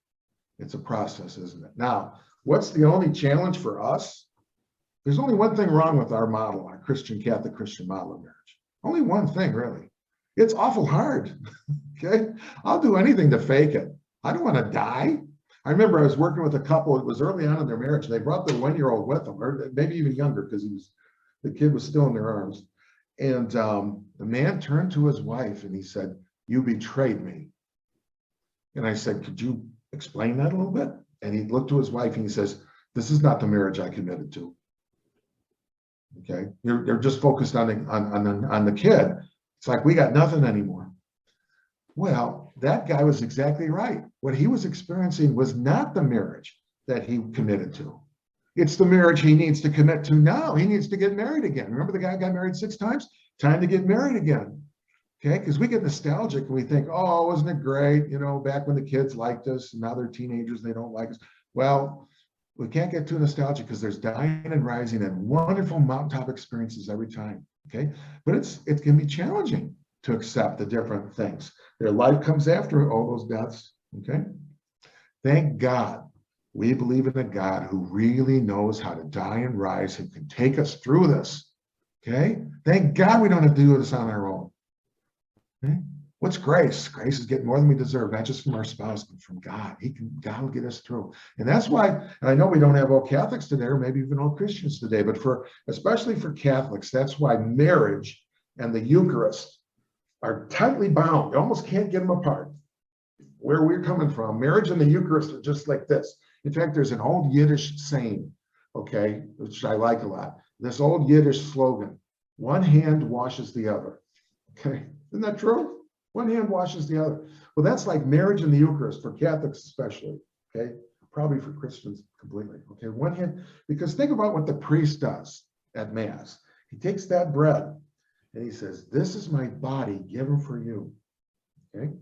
it's a process, isn't it? Now, what's the only challenge for us? There's only one thing wrong with our model, our Catholic Christian model of marriage. Only one thing, really. It's awful hard. Okay, I'll do anything to fake it. I don't want to die. I remember I was working with a couple. It was early on in their marriage. They brought their 1-year-old with them, or maybe even younger, because the kid was still in their arms. And the man turned to his wife and he said, "You betrayed me." And I said, "Could you explain that a little bit?" And he looked to his wife and he says, "This is not the marriage I committed to." Okay, they're just focused on the kid. It's like, we got nothing anymore. Well, that guy was exactly right. What he was experiencing was not the marriage that he committed to. It's the marriage he needs to commit to now. He needs to get married again. Remember the guy got married 6 times? Time to get married again. Okay, because we get nostalgic and we think, oh, wasn't it great? You know, back when the kids liked us and now they're teenagers, they don't like us. Well, we can't get too nostalgic, because there's dying and rising and wonderful mountaintop experiences every time. Okay, but it can be challenging to accept the different things. Their life comes after all those deaths. Okay, thank God we believe in a God who really knows how to die and rise and can take us through this. Okay, thank God we don't have to do this on our own. Okay? What's grace? Grace is getting more than we deserve, not just from our spouse, but from God. God will get us through. And that's why, and I know we don't have all Catholics today, or maybe even all Christians today, but especially for Catholics, that's why marriage and the Eucharist are tightly bound. You almost can't get them apart. Where we're coming from, marriage and the Eucharist are just like this. In fact, there's an old Yiddish saying, okay, which I like a lot. This old Yiddish slogan, one hand washes the other. Okay, isn't that true? One hand washes the other. Well, that's like marriage and the Eucharist for Catholics especially, okay? Probably for Christians completely, okay? One hand, because think about what the priest does at Mass. He takes that bread and he says, "This is my body given for you," okay?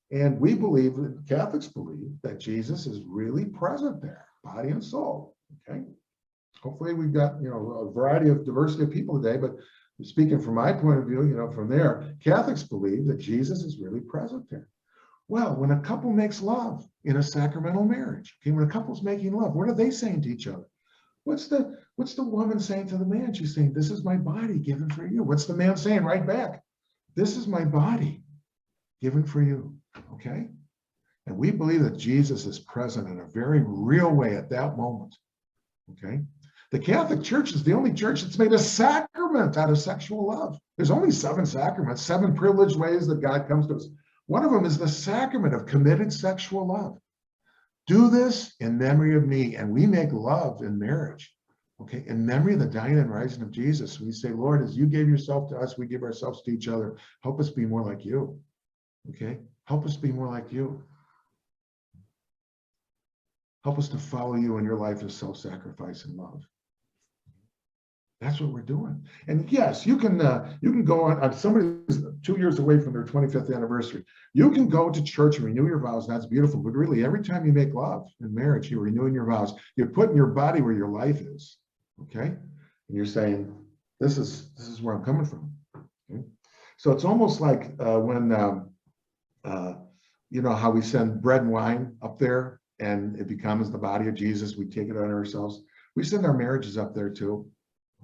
And we believe, Catholics believe, that Jesus is really present there, body and soul, okay? Hopefully we've got, a variety of diversity of people today, but speaking from my point of view, from there, Catholics believe that Jesus is really present there. Well, when a couple makes love in a sacramental marriage, okay, when a couple's making love, what are they saying to each other? What's the woman saying to the man? She's saying, "This is my body given for you." What's the man saying right back? "This is my body given for you," okay? And we believe that Jesus is present in a very real way at that moment, okay? The Catholic Church is the only church that's made a sacrament out of sexual love. There's only 7 sacraments, 7 privileged ways that God comes to us. One of them is the sacrament of committed sexual love. Do this in memory of me. And we make love in marriage, okay? In memory of the dying and rising of Jesus. We say, "Lord, as you gave yourself to us, we give ourselves to each other. Help us be more like you," okay? Help us be more like you. Help us to follow you in your life of self-sacrifice and love. That's what we're doing. And yes, you can go on, somebody's 2 years away from their 25th anniversary. You can go to church and renew your vows. That's beautiful. But really, every time you make love in marriage, you're renewing your vows. You're putting your body where your life is. Okay? And you're saying, this is where I'm coming from. Okay? So it's almost like when, you know, how we send bread and wine up there and it becomes the body of Jesus, we take it on ourselves. We send our marriages up there too,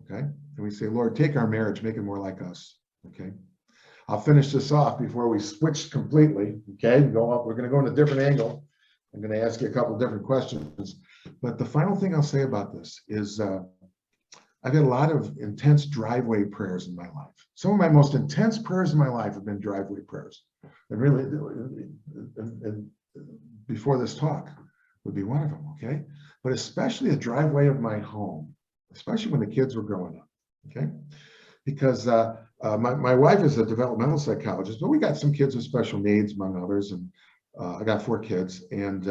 okay? And we say, Lord, take our marriage, make it more like us, okay? I'll finish this off before we switch completely, okay? We're gonna go in a different angle. I'm gonna ask you a couple different questions. But the final thing I'll say about this is I've had a lot of intense driveway prayers in my life. Some of my most intense prayers in my life have been driveway prayers. And really, and before this talk would be one of them, okay? But especially the driveway of my home, especially when the kids were growing up, okay? Because my wife is a developmental psychologist, but we got some kids with special needs, among others, and I got 4 kids. And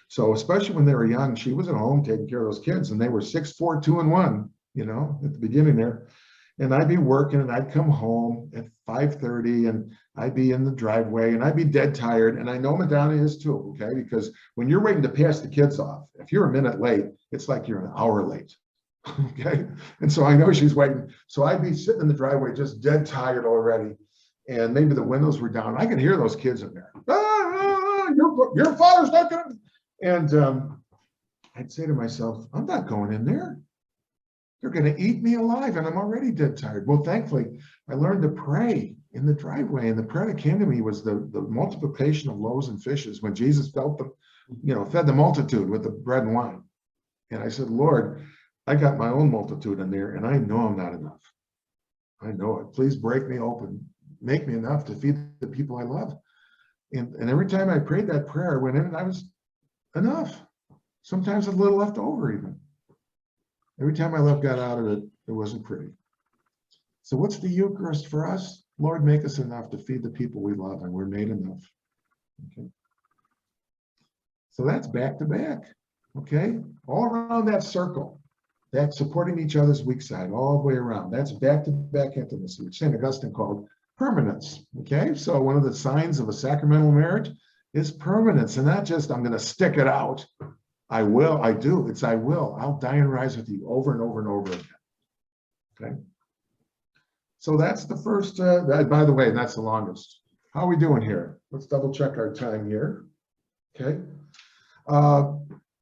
so especially when they were young, she was at home taking care of those kids, and they were 6, 4, 2, and 1, you know, at the beginning there. And I'd be working and I'd come home at 5:30 and I'd be in the driveway and I'd be dead tired. And I know Madonna is too, okay? Because when you're waiting to pass the kids off, if you're a minute late, it's like you're an hour late, okay? And so I know she's waiting. So I'd be sitting in the driveway just dead tired already. And maybe the windows were down. I could hear those kids in there. Your father's not gonna. And I'd say to myself, I'm not going in there. They're going to eat me alive, and I'm already dead tired. Well, thankfully, I learned to pray in the driveway, and the prayer that came to me was the multiplication of loaves and fishes when Jesus felt the, you know, fed the multitude with the bread and wine. And I said, Lord, I got my own multitude in there, and I know I'm not enough. I know it. Please break me open, make me enough to feed the people I love. And every time I prayed that prayer, I went in and I was enough. Sometimes a little left over even. Every time I got out of it, it wasn't pretty. So what's the Eucharist for us? Lord, make us enough to feed the people we love, and we're made enough. Okay. So that's back to back, okay? All around that circle, that supporting each other's weak side, all the way around. That's back to back intimacy, which St. Augustine called permanence, okay? So one of the signs of a sacramental marriage is permanence, and not just I'm gonna stick it out. I will, I do, it's I will. I'll die and rise with you over and over and over again, okay? So that's the first, by the way, that's the longest. How are we doing here? Let's double check our time here, okay?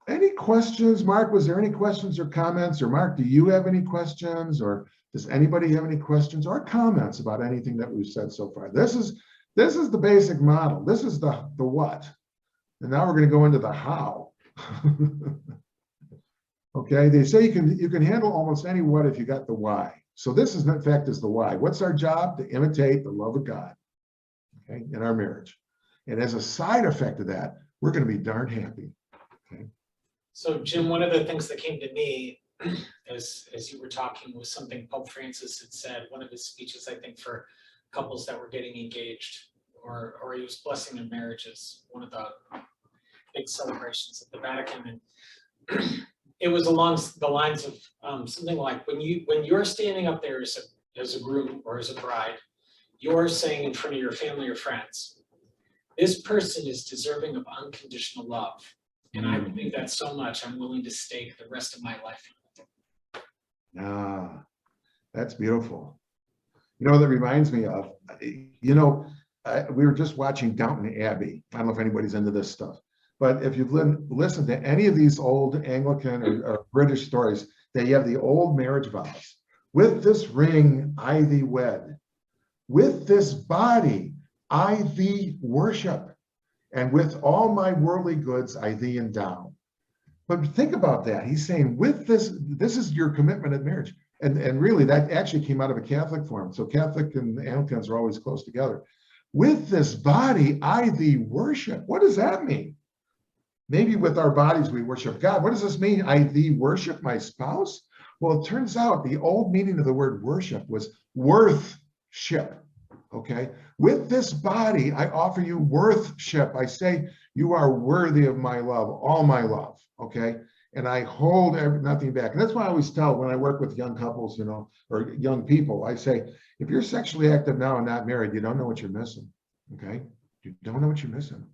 Any questions? Mark, was there any questions or comments? Or Mark, do you have any questions? Or does anybody have any questions or comments about anything that we've said so far? This is the basic model. This is the what. And now we're going to go into the how. Okay, they say you can handle almost any what if you got the why. So this is in fact is the why. What's our job? To imitate the love of God, okay, in our marriage. And as a side effect of that, we're going to be darn happy. Okay. So Jim, one of the things that came to me as you were talking was something Pope Francis had said, one of his speeches, I think, for couples that were getting engaged, or he was blessing their marriages, one of the big celebrations at the Vatican. And it was along the lines of something like, when you're standing up there as a groom or as a bride, you're saying in front of your family or friends, this person is deserving of unconditional love. And I believe that so much, I'm willing to stake the rest of my life on it. Ah, that's beautiful. You know, that reminds me of, you know, we were just watching Downton Abbey. I don't know if anybody's into this stuff, but if you've listened to any of these old Anglican or British stories, they have the old marriage vows. With this ring, I thee wed. With this body, I thee worship. And with all my worldly goods, I thee endow. But think about that. He's saying, with this is your commitment in marriage. And really, that actually came out of a Catholic form. So Catholic and Anglicans are always close together. With this body, I thee worship. What does that mean? Maybe with our bodies, we worship God. What does this mean? I thee worship my spouse? Well, it turns out the old meaning of the word worship was worthship. Okay, with this body, I offer you worthship. I say you are worthy of my love, all my love. Okay, and I hold nothing back. And that's why I always tell when I work with young couples, you know, or young people, I say, if you're sexually active now and not married, you don't know what you're missing. Okay, you don't know what you're missing,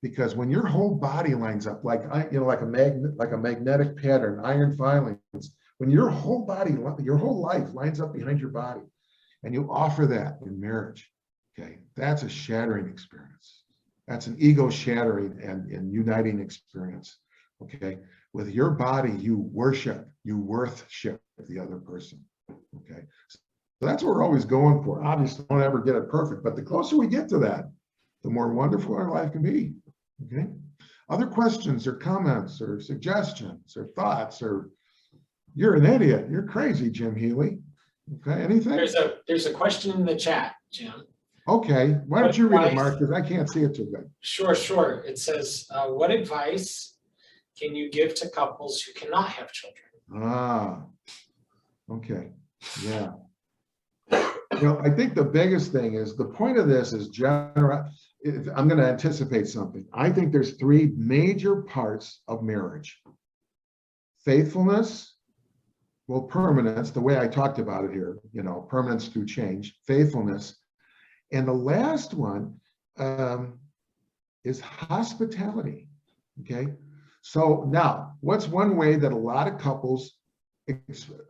because when your whole body lines up like like a magnetic pattern, iron filings, when your whole body, your whole life lines up behind your body. and you offer that in marriage, okay, that's a shattering experience. That's an ego shattering and uniting experience, okay? With your body, you worship the other person, okay? So that's what we're always going for. Obviously, don't ever get it perfect, but the closer we get to that, the more wonderful our life can be, okay? Other questions or comments or suggestions or thoughts, or you're an idiot, you're crazy, Jim Healy, okay, anything? There's a question in the chat, Jim. Okay, why don't you read it, Advice- Mark, because I can't see it too good. Sure. It says, what advice can you give to couples who cannot have children? Ah, okay, yeah. You know, I think the biggest thing is, the point of this is I'm going to anticipate something. I think there's three major parts of marriage. Faithfulness, well, permanence, the way I talked about it here, you know, permanence through change, faithfulness. And the last one is hospitality, okay? So now, what's one way that a lot of couples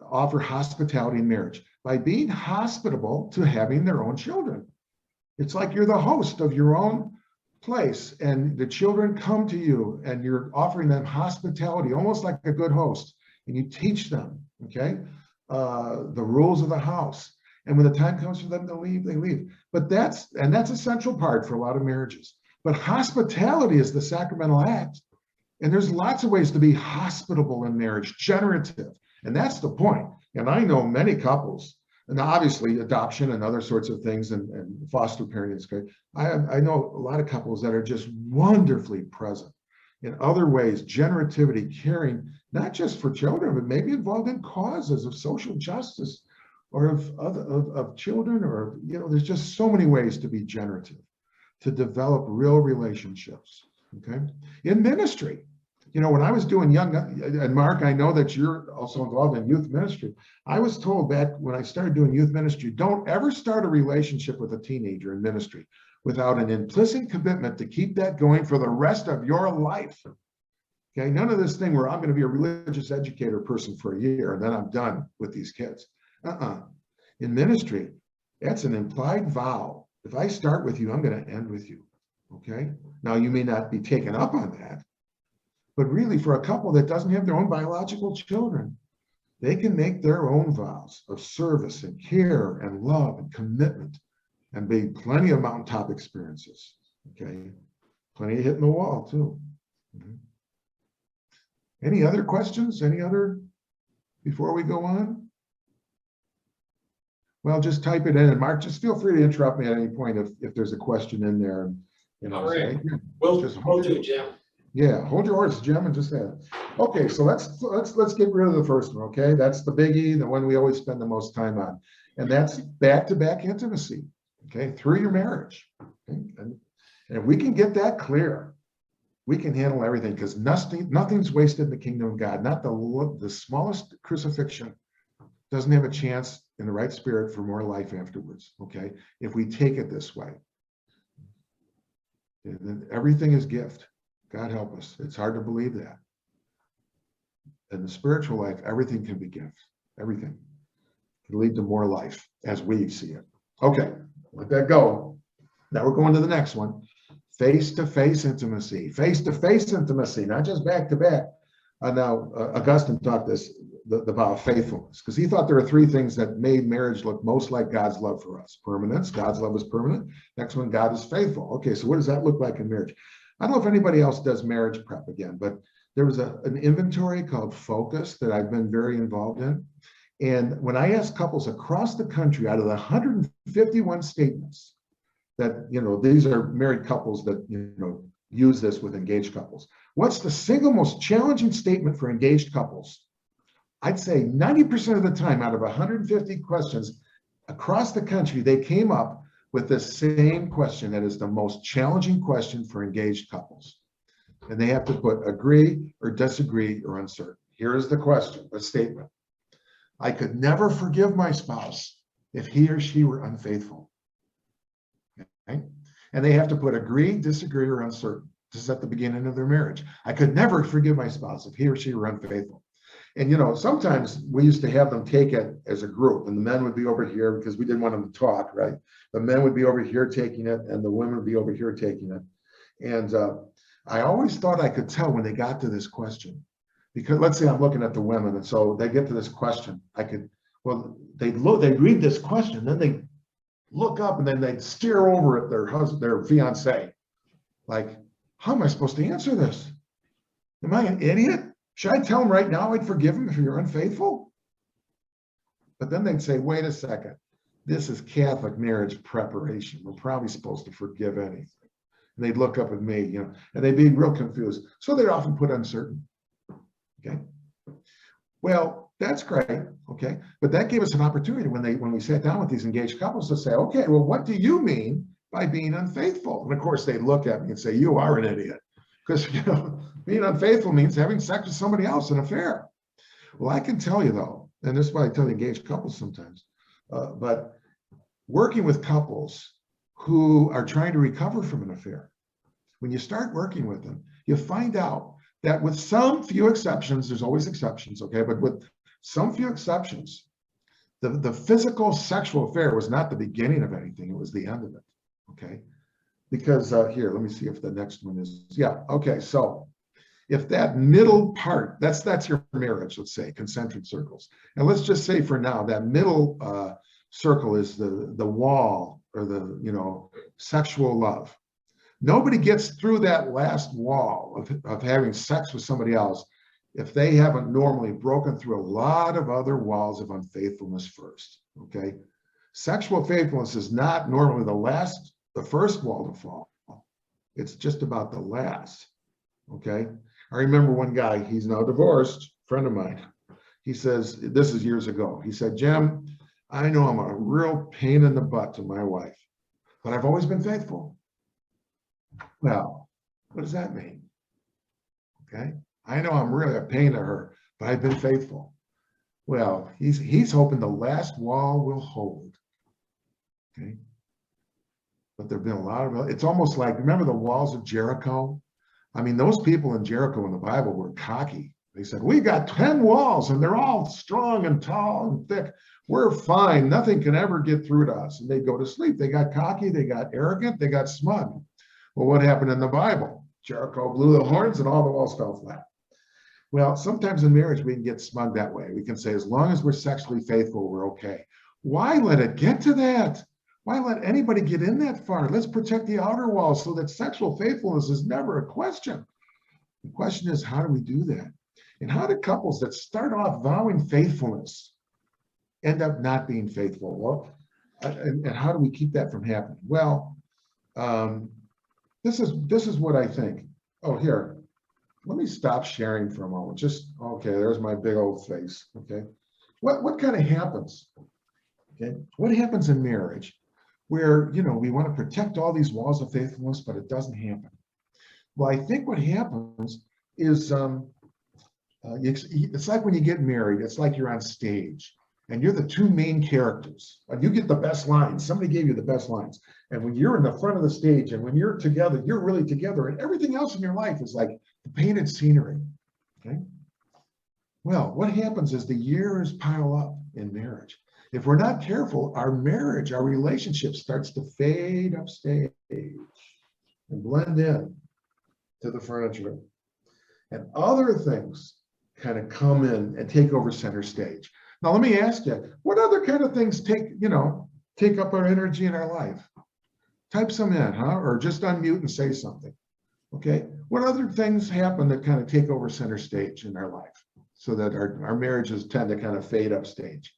offer hospitality in marriage? By being hospitable to having their own children. It's like you're the host of your own place, and the children come to you and you're offering them hospitality, almost like a good host, and you teach them, okay, the rules of the house. And when the time comes for them to leave, they leave. But that's a central part for a lot of marriages. But hospitality is the sacramental act. And there's lots of ways to be hospitable in marriage, generative. And that's the point. And I know many couples, and obviously adoption and other sorts of things, and foster parenting is great. I know a lot of couples that are just wonderfully present in other ways, generativity, caring, not just for children, but maybe involved in causes of social justice or of children, or, you know, there's just so many ways to be generative, to develop real relationships, okay? In ministry, you know, when I was doing and Mark, I know that you're also involved in youth ministry. I was told back when I started doing youth ministry, don't ever start a relationship with a teenager in ministry without an implicit commitment to keep that going for the rest of your life. Okay, none of this thing where I'm going to be a religious educator person for a year and then I'm done with these kids. In ministry, that's an implied vow. If I start with you, I'm going to end with you. Okay, now you may not be taken up on that, but really, for a couple that doesn't have their own biological children, they can make their own vows of service and care and love and commitment, and be plenty of mountaintop experiences. Okay, plenty of hitting the wall too. Any other questions? Any other before we go on? Well, just type it in, and Mark, just feel free to interrupt me at any point if there's a question in there. You know, All right. say, We'll hold do, Jim. Yeah, hold your horse, Jim, and just say it. Okay, so let's get rid of the first one. Okay, that's the biggie, the one we always spend the most time on, and that's back-to-back intimacy. Okay, through your marriage. Okay? And if we can get that clear, we can handle everything, because nothing's wasted in the kingdom of God. Not the smallest crucifixion doesn't have a chance in the right spirit for more life afterwards. Okay, if we take it this way, and then everything is gift. God help us. It's hard to believe that. In the spiritual life, everything can be gift. Everything can lead to more life as we see it. Okay, let that go. Now we're going to the next one. Face-to-face intimacy. Face-to-face intimacy, not just back-to-back. Now, Augustine taught this about faithfulness, because he thought there are three things that made marriage look most like God's love for us. Permanence, God's love is permanent. Next one, God is faithful. Okay, so what does that look like in marriage? I don't know if anybody else does marriage prep again, but there was an inventory called Focus that I've been very involved in. And when I asked couples across the country, out of the 151 statements that, you know, these are married couples that, you know, use this with engaged couples. What's the single most challenging statement for engaged couples? I'd say 90% of the time, out of 150 questions across the country, they came up with the same question that is the most challenging question for engaged couples. And they have to put agree or disagree or uncertain. Here is the question, the statement. I could never forgive my spouse if he or she were unfaithful. Okay? And they have to put agree, disagree, or uncertain. This is at the beginning of their marriage. I could never forgive my spouse if he or she were unfaithful. And, sometimes we used to have them take it as a group, and the men would be over here because we didn't want them to talk, right? The men would be over here taking it, and the women would be over here taking it. And I always thought I could tell when they got to this question, because let's say I'm looking at the women, and so they get to this question, they'd read this question, then they look up, and then they'd stare over at their husband, their fiance, like, how am I supposed to answer this? Am I an idiot? Should I tell him right now I'd forgive him if you're unfaithful? But then they'd say, wait a second, this is Catholic marriage preparation. We're probably supposed to forgive anything. And they'd look up at me, and they'd be real confused. So they'd often put uncertain. Okay. Well, that's great. Okay. But that gave us an opportunity when we sat down with these engaged couples to say, okay, well, what do you mean by being unfaithful? And of course, they'd look at me and say, you are an idiot. Because, being unfaithful means having sex with somebody else, an affair. Well, I can tell you though, and this is why I tell the engaged couples sometimes, but working with couples who are trying to recover from an affair, when you start working with them, you find out that with some few exceptions, there's always exceptions, okay, but with some few exceptions, the physical sexual affair was not the beginning of anything, it was the end of it, okay? Because here, let me see if the next one is, yeah, okay, so if that middle part, that's your marriage, let's say, concentric circles. And let's just say for now, that middle circle is the wall or the, sexual love. Nobody gets through that last wall of having sex with somebody else if they haven't normally broken through a lot of other walls of unfaithfulness first, okay? Sexual faithfulness is not normally the first wall to fall. It's just about the last, okay? I remember one guy, he's now divorced, friend of mine. He says, this is years ago. He said, Jim, I know I'm a real pain in the butt to my wife, but I've always been faithful. Well, what does that mean? Okay, I know I'm really a pain to her, but I've been faithful. Well, he's hoping the last wall will hold. Okay. But there've been a lot of, it's almost like, remember the walls of Jericho? I mean, those people in Jericho in the Bible were cocky. They said, we got 10 walls and they're all strong and tall and thick. We're fine. Nothing can ever get through to us. And they'd go to sleep. They got cocky, they got arrogant, they got smug. Well, what happened in the Bible? Jericho blew the horns and all the walls fell flat. Well, sometimes in marriage, we can get smug that way. We can say, as long as we're sexually faithful, we're okay. Why let it get to that? Why let anybody get in that far? Let's protect the outer walls so that sexual faithfulness is never a question. The question is, how do we do that? And how do couples that start off vowing faithfulness end up not being faithful? Well, and how do we keep that from happening? Well, this is what I think. Oh, here, let me stop sharing for a moment. Just, okay, there's my big old face, okay? What kind of happens, okay? What happens in marriage where, we want to protect all these walls of faithfulness, but it doesn't happen? Well, I think what happens is, it's like when you get married, it's like you're on stage and you're the two main characters and you get the best lines. Somebody gave you the best lines. And when you're in the front of the stage and when you're together, you're really together, and everything else in your life is like the painted scenery, okay? Well, what happens is the years pile up in marriage. If we're not careful, our marriage, our relationship starts to fade upstage and blend in to the furniture. And other things kind of come in and take over center stage. Now, let me ask you, what other kind of things take up our energy in our life? Type some in, huh? Or just unmute and say something, okay? What other things happen that kind of take over center stage in our life so that our marriages tend to kind of fade upstage?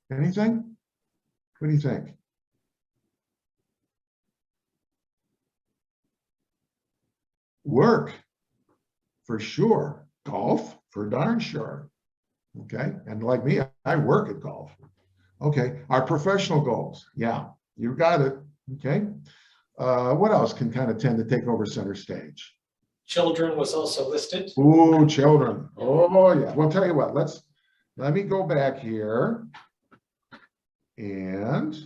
Anything? What do you think? Work, for sure. Golf, for darn sure. Okay, and like me, I work at golf. Okay, our professional goals. Yeah, you got it. Okay, what else can kind of tend to take over center stage? Children was also listed. Ooh, children. Oh yeah. Well, tell you what. Let me go back here, and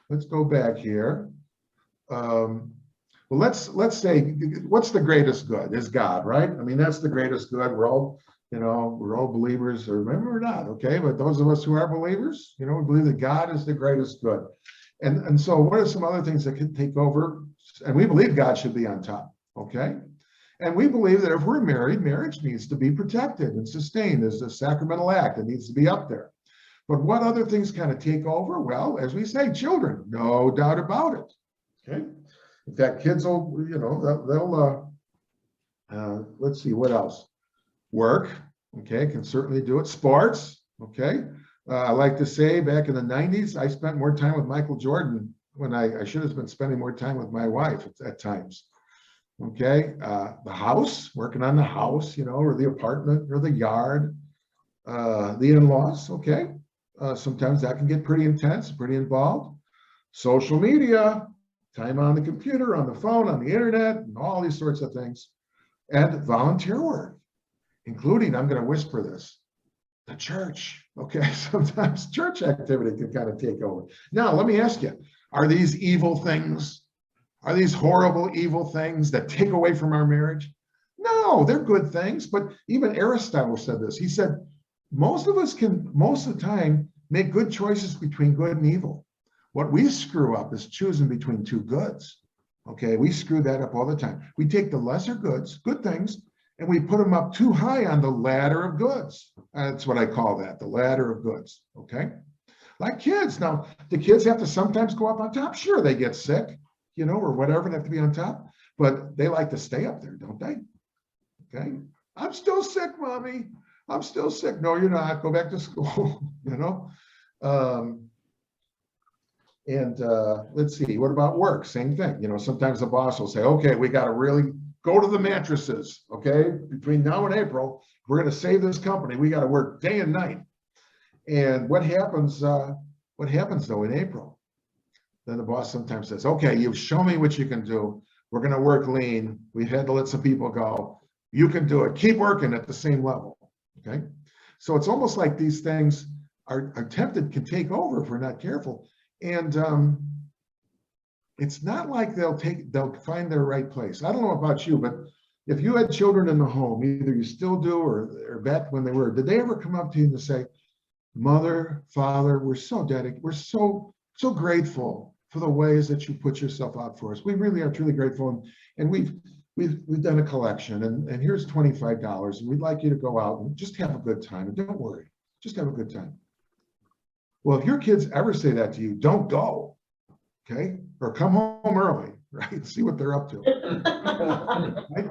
let's go back here. Well, let's say, what's the greatest good? Is God, right? I mean, that's the greatest good. We're all, we're all believers, or maybe we're not, okay? But those of us who are believers, we believe that God is the greatest good. And so what are some other things that can take over? And we believe God should be on top, okay? And we believe that if we're married, marriage needs to be protected and sustained as a sacramental act. It needs to be up there. But what other things kind of take over? Well, as we say, children, no doubt about it, okay? In fact, kids will, let's see, what else? Work, okay, can certainly do it. Sports, okay. I like to say back in the 90s, I spent more time with Michael Jordan when I should have been spending more time with my wife at times. Okay, the house, working on the house, or the apartment or the yard, the in-laws, okay. Sometimes that can get pretty intense, pretty involved. Social media, time on the computer, on the phone, on the internet, and all these sorts of things. And volunteer work, including, I'm going to whisper this, the church. Okay, sometimes church activity can kind of take over. Now, let me ask you, are these evil things? Are these horrible, evil things that take away from our marriage? No, they're good things. But even Aristotle said this. He said, most of us can, most of the time, make good choices between good and evil. What we screw up is choosing between two goods. Okay, we screw that up all the time. We take the lesser goods, good things, and we put them up too high on the ladder of goods. That's what I call that, the ladder of goods, okay? Like kids. Now, do kids have to sometimes go up on top? Sure, they get sick, or whatever, and have to be on top, but they like to stay up there, don't they? Okay, I'm still sick, Mommy. I'm still sick. No, you're not. Go back to school, let's see, what about work? Same thing. Sometimes the boss will say, okay, we got to really go to the mattresses, okay? Between now and April, we're going to save this company. We got to work day and night. And what happens though in April? Then the boss sometimes says, okay, you've shown me what you can do. We're going to work lean. We've had to let some people go. You can do it. Keep working at the same level, okay? So it's almost like these things are tempted, can take over if we're not careful. And it's not like they'll find their right place. I don't know about you, but if you had children in the home, either you still do or back when they were, did they ever come up to you and say, Mother, Father, we're so dedicated, we're so grateful for the ways that you put yourself out for us. We really are truly grateful. And we've done a collection, and here's $25, and we'd like you to go out and just have a good time. And don't worry, just have a good time. Well, if your kids ever say that to you, don't go, okay? Or come home early, right? See what they're up to. Right?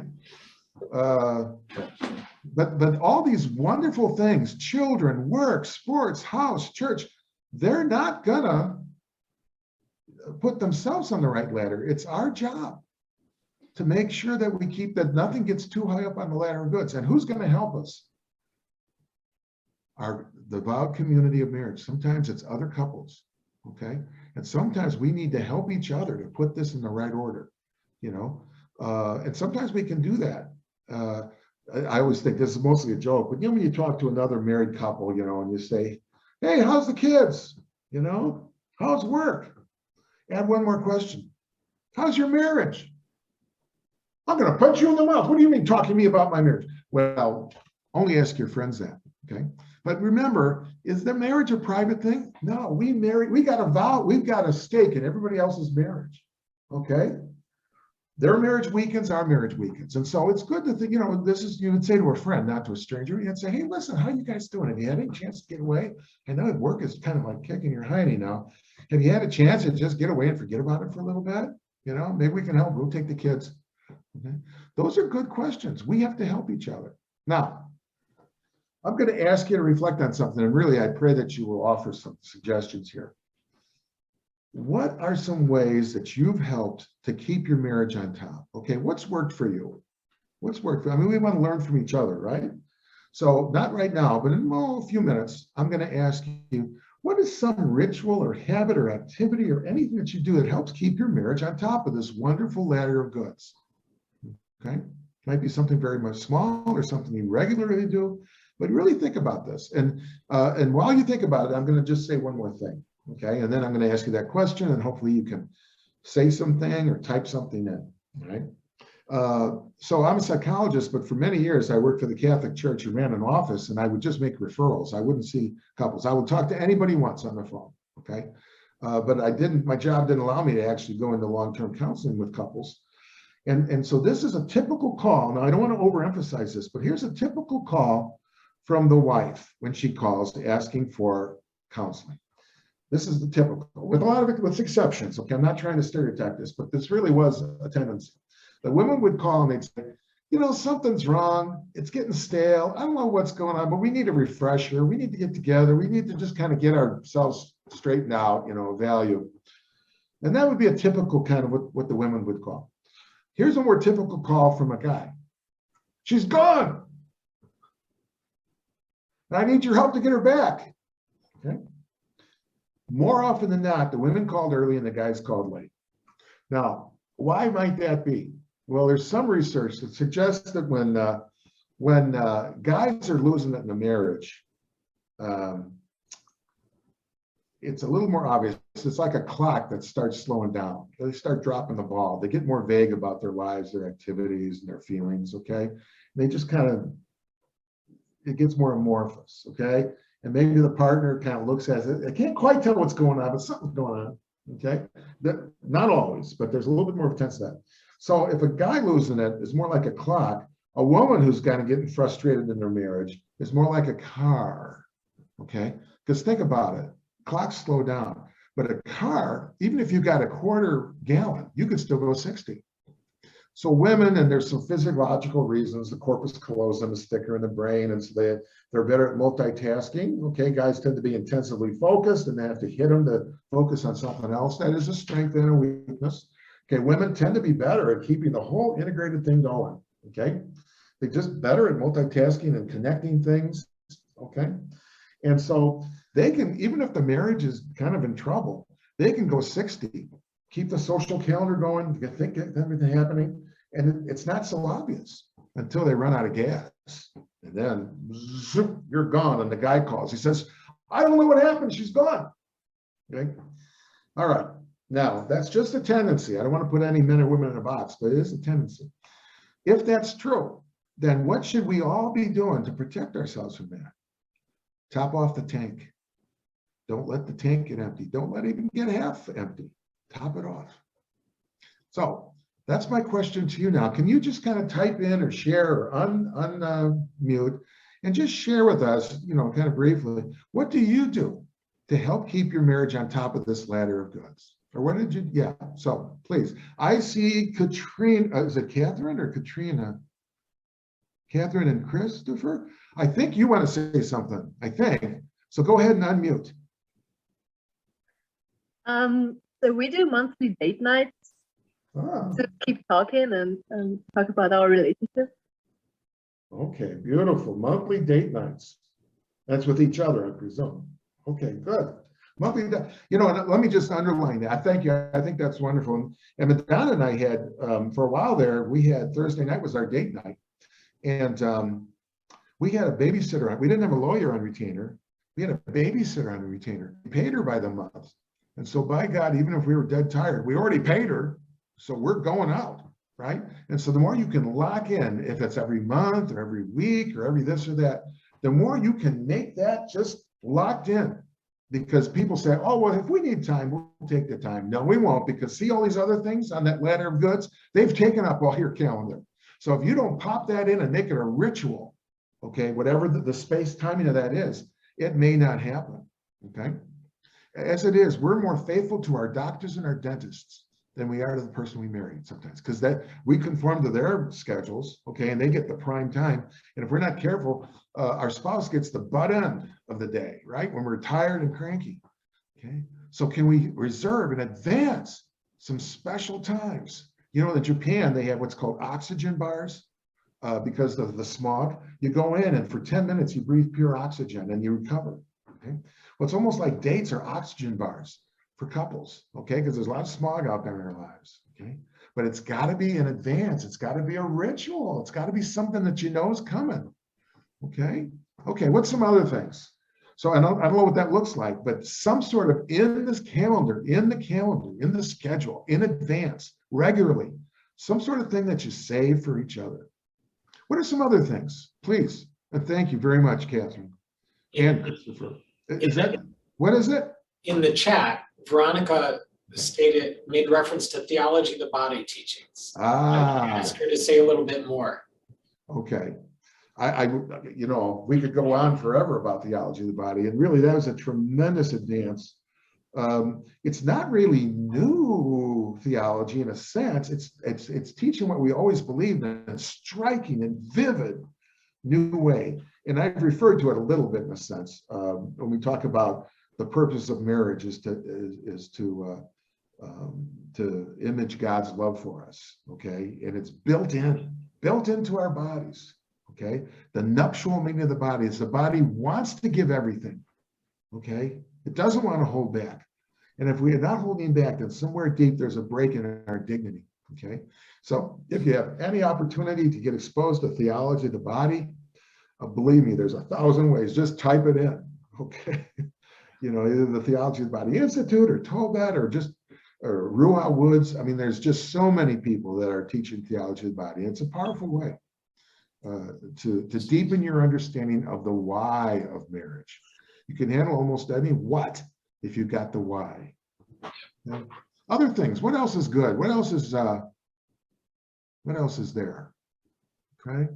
But all these wonderful things, children, work, sports, house, church, they're not gonna put themselves on the right ladder. It's our job to make sure that we keep that nothing gets too high up on the ladder of goods. And who's gonna help us? The devout community of marriage. Sometimes it's other couples, okay? And sometimes we need to help each other to put this in the right order, and sometimes we can do that. I always think this is mostly a joke, but when you talk to another married couple, and you say, hey, how's the kids? How's work? Add one more question. How's your marriage? I'm going to punch you in the mouth. What do you mean talking to me about my marriage? Well, only ask your friends that, okay? But remember, is the marriage a private thing? No, we got a vow, we've got a stake in everybody else's marriage, okay? Their marriage weakens, our marriage weakens. And so it's good to think, this is, you would say to a friend, not to a stranger, you'd say, hey, listen, how you guys doing? Have you had any chance to get away? I know work is kind of like kicking your hiney now. Have you had a chance to just get away and forget about it for a little bit? Maybe we can help. We'll take the kids. Okay? Those are good questions. We have to help each other. Now, I'm going to ask you to reflect on something, and really, I pray that you will offer some suggestions here. What are some ways that you've helped to keep your marriage on top? Okay, what's worked for you? What's worked for you? I mean, we want to learn from each other, right? So not right now, but in a few minutes, I'm going to ask you, what is some ritual or habit or activity or anything that you do that helps keep your marriage on top of this wonderful ladder of goods? Okay, might be something very much small or something you regularly do, but really think about this. And while you think about it, I'm going to just say one more thing. Okay, and then I'm going to ask you that question, and hopefully you can say something or type something in. right? So I'm a psychologist, but for many years I worked for the Catholic Church and ran an office, and I would just make referrals. I wouldn't see couples. I would talk to anybody once on the phone, okay? But my job didn't allow me to actually go into long-term counseling with couples. And so this is a typical call. Now, I don't want to overemphasize this, but here's a typical call from the wife when she calls asking for counseling. This is the typical, with a lot of with exceptions. Okay, I'm not trying to stereotype this, but this really was a tendency. The women would call and they'd say, you know, something's wrong. It's getting stale. I don't know what's going on, but we need a refresher. We need to get together. We need to just kind of get ourselves straightened out, you know, value. And that would be a typical kind of what the women would call. Here's a more typical call from a guy. She's gone. I need your help to get her back. Okay. More often than not, the women called early and the guys called late. Now, why might that be? Well, there's some research that suggests that when guys are losing it in a marriage, it's a little more obvious. It's like a clock that starts slowing down. They start dropping the ball. They get more vague about their lives, their activities, and their feelings, okay? They just kind of, it gets more amorphous, okay? And maybe the partner kind of looks at it. I can't quite tell what's going on, but something's going on, okay? Not always, but there's a little bit more of that. So if a guy losing it is more like a clock, a woman who's kind of getting frustrated in their marriage is more like a car, okay? Because think about it. Clocks slow down, but a car, even if you got a quarter gallon, you could still go 60. So women, and there's some physiological reasons, the corpus callosum is thicker in the brain, and so they're better at multitasking. Okay, guys tend to be intensively focused, and they have to hit them to focus on something else. That is a strength and a weakness. Okay, women tend to be better at keeping the whole integrated thing going. Okay, they're just better at multitasking and connecting things. Okay, and so they can, even if the marriage is kind of in trouble, they can go 60, keep the social calendar going, think everything happening, and it's not so obvious until they run out of gas. And then zoop, you're gone, and the guy calls. He says, I don't know what happened, she's gone. Okay. All right. Now, that's just a tendency. I don't want to put any men or women in a box, but it is a tendency. If that's true, then what should we all be doing to protect ourselves from that? Top off the tank. Don't let the tank get empty. Don't let it even get half empty. Top it off. So that's my question to you now. Can you just kind of type in or share or unmute and just share with us, you know, kind of briefly, what do you do to help keep your marriage on top of this ladder of goods? Or what did you, yeah, so please. I see Katrina, is it Catherine or Katrina? Catherine and Christopher? I think you want to say something, I think. So go ahead and unmute. So we do monthly date nights to keep talking and talk about our relationship. Okay, beautiful. Monthly date nights. That's with each other, I presume. Okay, good. Monthly, you know, let me just underline that. Thank you. I think that's wonderful. And Madonna and I had, for a while there, we had Thursday night was our date night. And we had a babysitter. We didn't have a lawyer on retainer. We had a babysitter on retainer. We paid her by the month. And so by God, even if we were dead tired, we already paid her. So we're going out, right? And so the more you can lock in, if it's every month or every week or every this or that, the more you can make that just locked in. Because people say, oh, well, if we need time, we'll take the time. No, we won't, because see all these other things on that ladder of goods? They've taken up all your calendar. So if you don't pop that in and make it a ritual, okay, whatever the space timing of that is, it may not happen, okay? As it is, we're more faithful to our doctors and our dentists than we are to the person we married sometimes, because that we conform to their schedules, okay, and they get the prime time. And if we're not careful, our spouse gets the butt end of the day, right? When we're tired and cranky, okay? So can we reserve in advance some special times? You know, in Japan, they have what's called oxygen bars because of the smog. You go in and for 10 minutes, you breathe pure oxygen and you recover, okay? Well, it's almost like dates are oxygen bars for couples, okay? Because there's a lot of smog out there in our lives, okay? But it's got to be in advance. It's got to be a ritual. It's got to be something that you know is coming, okay? Okay, what's some other things? So I don't know what that looks like, but some sort of in this calendar, in the schedule, in advance, regularly, some sort of thing that you save for each other. What are some other things? Please. And thank you very much, Catherine and Christopher. Is that, what is it? In the chat, Veronica made reference to theology of the body teachings. I asked her to say a little bit more. Okay. You know, we could go on forever about theology of the body, and really that was a tremendous advance. It's not really new theology in a sense. It's teaching what we always believed in a striking and vivid new way. And I've referred to it a little bit in a sense when we talk about the purpose of marriage is to image God's love for us. Okay, and it's built into our bodies. Okay, the nuptial meaning of the body is the body wants to give everything. Okay, it doesn't want to hold back. And if we are not holding back, then somewhere deep there's a break in our dignity. Okay, so if you have any opportunity to get exposed to theology of the body, believe me, there's 1,000 ways. Just type it in. Okay, you know, either the Theology of the Body Institute or Tolbert or Ruha Woods. I mean, there's just so many people that are teaching theology of the body. It's a powerful way to deepen your understanding of the why of marriage. You can handle almost any what if you've got the why. Yeah. Other things. What else is good? What else is there? Okay.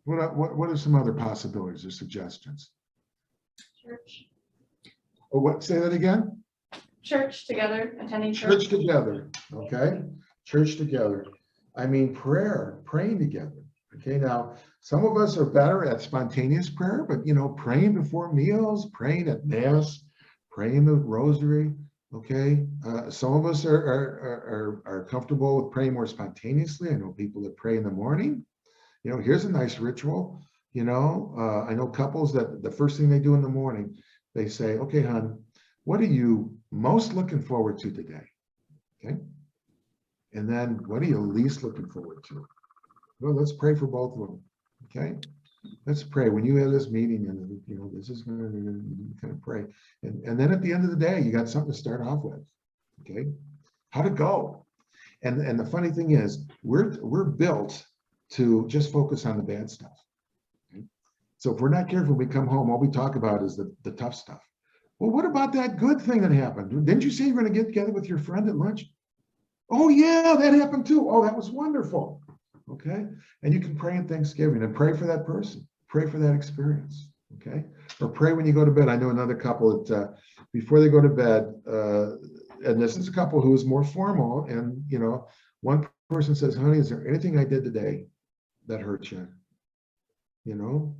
What are some other possibilities or suggestions? Church. Oh, what? Say that again. Church together, attending Church together. Okay. Church together. I mean, praying together. Okay. Now, some of us are better at spontaneous prayer, but you know, praying before meals, praying at mass, praying the rosary. Okay. Some of us are comfortable with praying more spontaneously. I know people that pray in the morning. You know, here's a nice ritual. You know, I know couples that the first thing they do in the morning, they say, okay, hon, what are you most looking forward to today? Okay. And then what are you least looking forward to? Well, let's pray for both of them. Okay. Let's pray. When you have this meeting and, you know, this is going to kind of pray. And then at the end of the day, you got something to start off with. Okay. How to go. And the funny thing is, we're built to just focus on the bad stuff. Okay? So if we're not careful, we come home, all we talk about is the tough stuff. Well, what about that good thing that happened? Didn't you say you're going to get together with your friend at lunch? Oh yeah, that happened too. Oh, that was wonderful. Okay. And you can pray in Thanksgiving and pray for that person, pray for that experience. Okay. Or pray when you go to bed. I know another couple that before they go to bed, and this is a couple who is more formal, and you know, one person says, honey, is there anything I did today that hurt you? You know,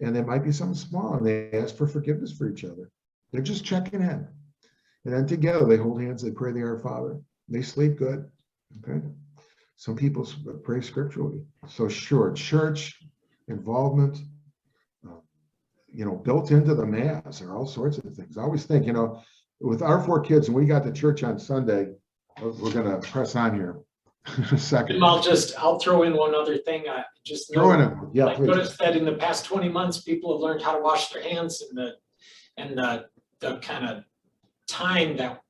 and there might be something small, and they ask for forgiveness for each other. They're just checking in. And then together they hold hands, they pray the Our Father. They sleep good. Okay. Some people pray scripturally. So sure, church involvement, you know, built into the mass are all sorts of things. I always think, you know, with our 4 kids, and we got to church on Sunday, we're going to press on here in a second. And I'll throw in one other thing. Just throw in it. Yeah, I please. noticed that in the past 20 months, people have learned how to wash their hands, and the kind of time that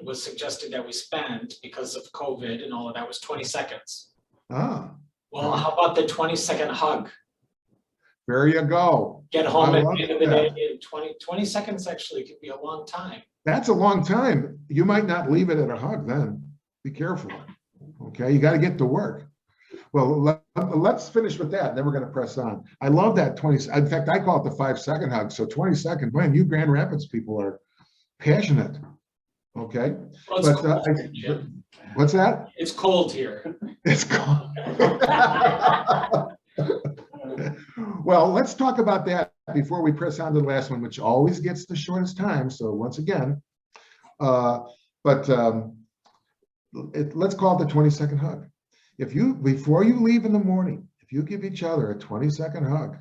was suggested that we spend because of COVID and all of that was 20 seconds. Ah. Well, how about the 20-second hug? There you go. Get home I at love the end of the that. day, 20 seconds actually could be a long time. That's a long time. You might not leave it at a hug then. Be careful. Okay, you got to get to work. Well, let's finish with that, and then we're going to press on. I love that 20. In fact, I call it the 5-second hug. So 20 seconds. Man, you Grand Rapids people are passionate. Okay, Well, it's cold, but what's that? it's cold here. It's cold. Well, let's talk about that before we press on to the last one, which always gets the shortest time. So once again, let's call it the 20-second hug. Before you leave in the morning, if you give each other a 20-second hug,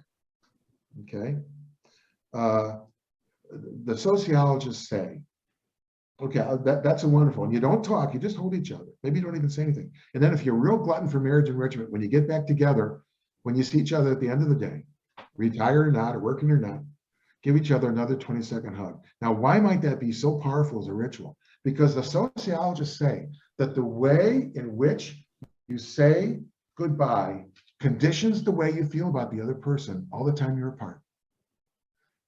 okay, the sociologists say, okay, that's a wonderful, and you don't talk, you just hold each other. Maybe you don't even say anything. And then if you're a real glutton for marriage enrichment, when you get back together, when you see each other at the end of the day, retired or not, or working or not, give each other another 20-second hug. Now, why might that be so powerful as a ritual? Because the sociologists say that the way in which you say goodbye conditions the way you feel about the other person all the time you're apart.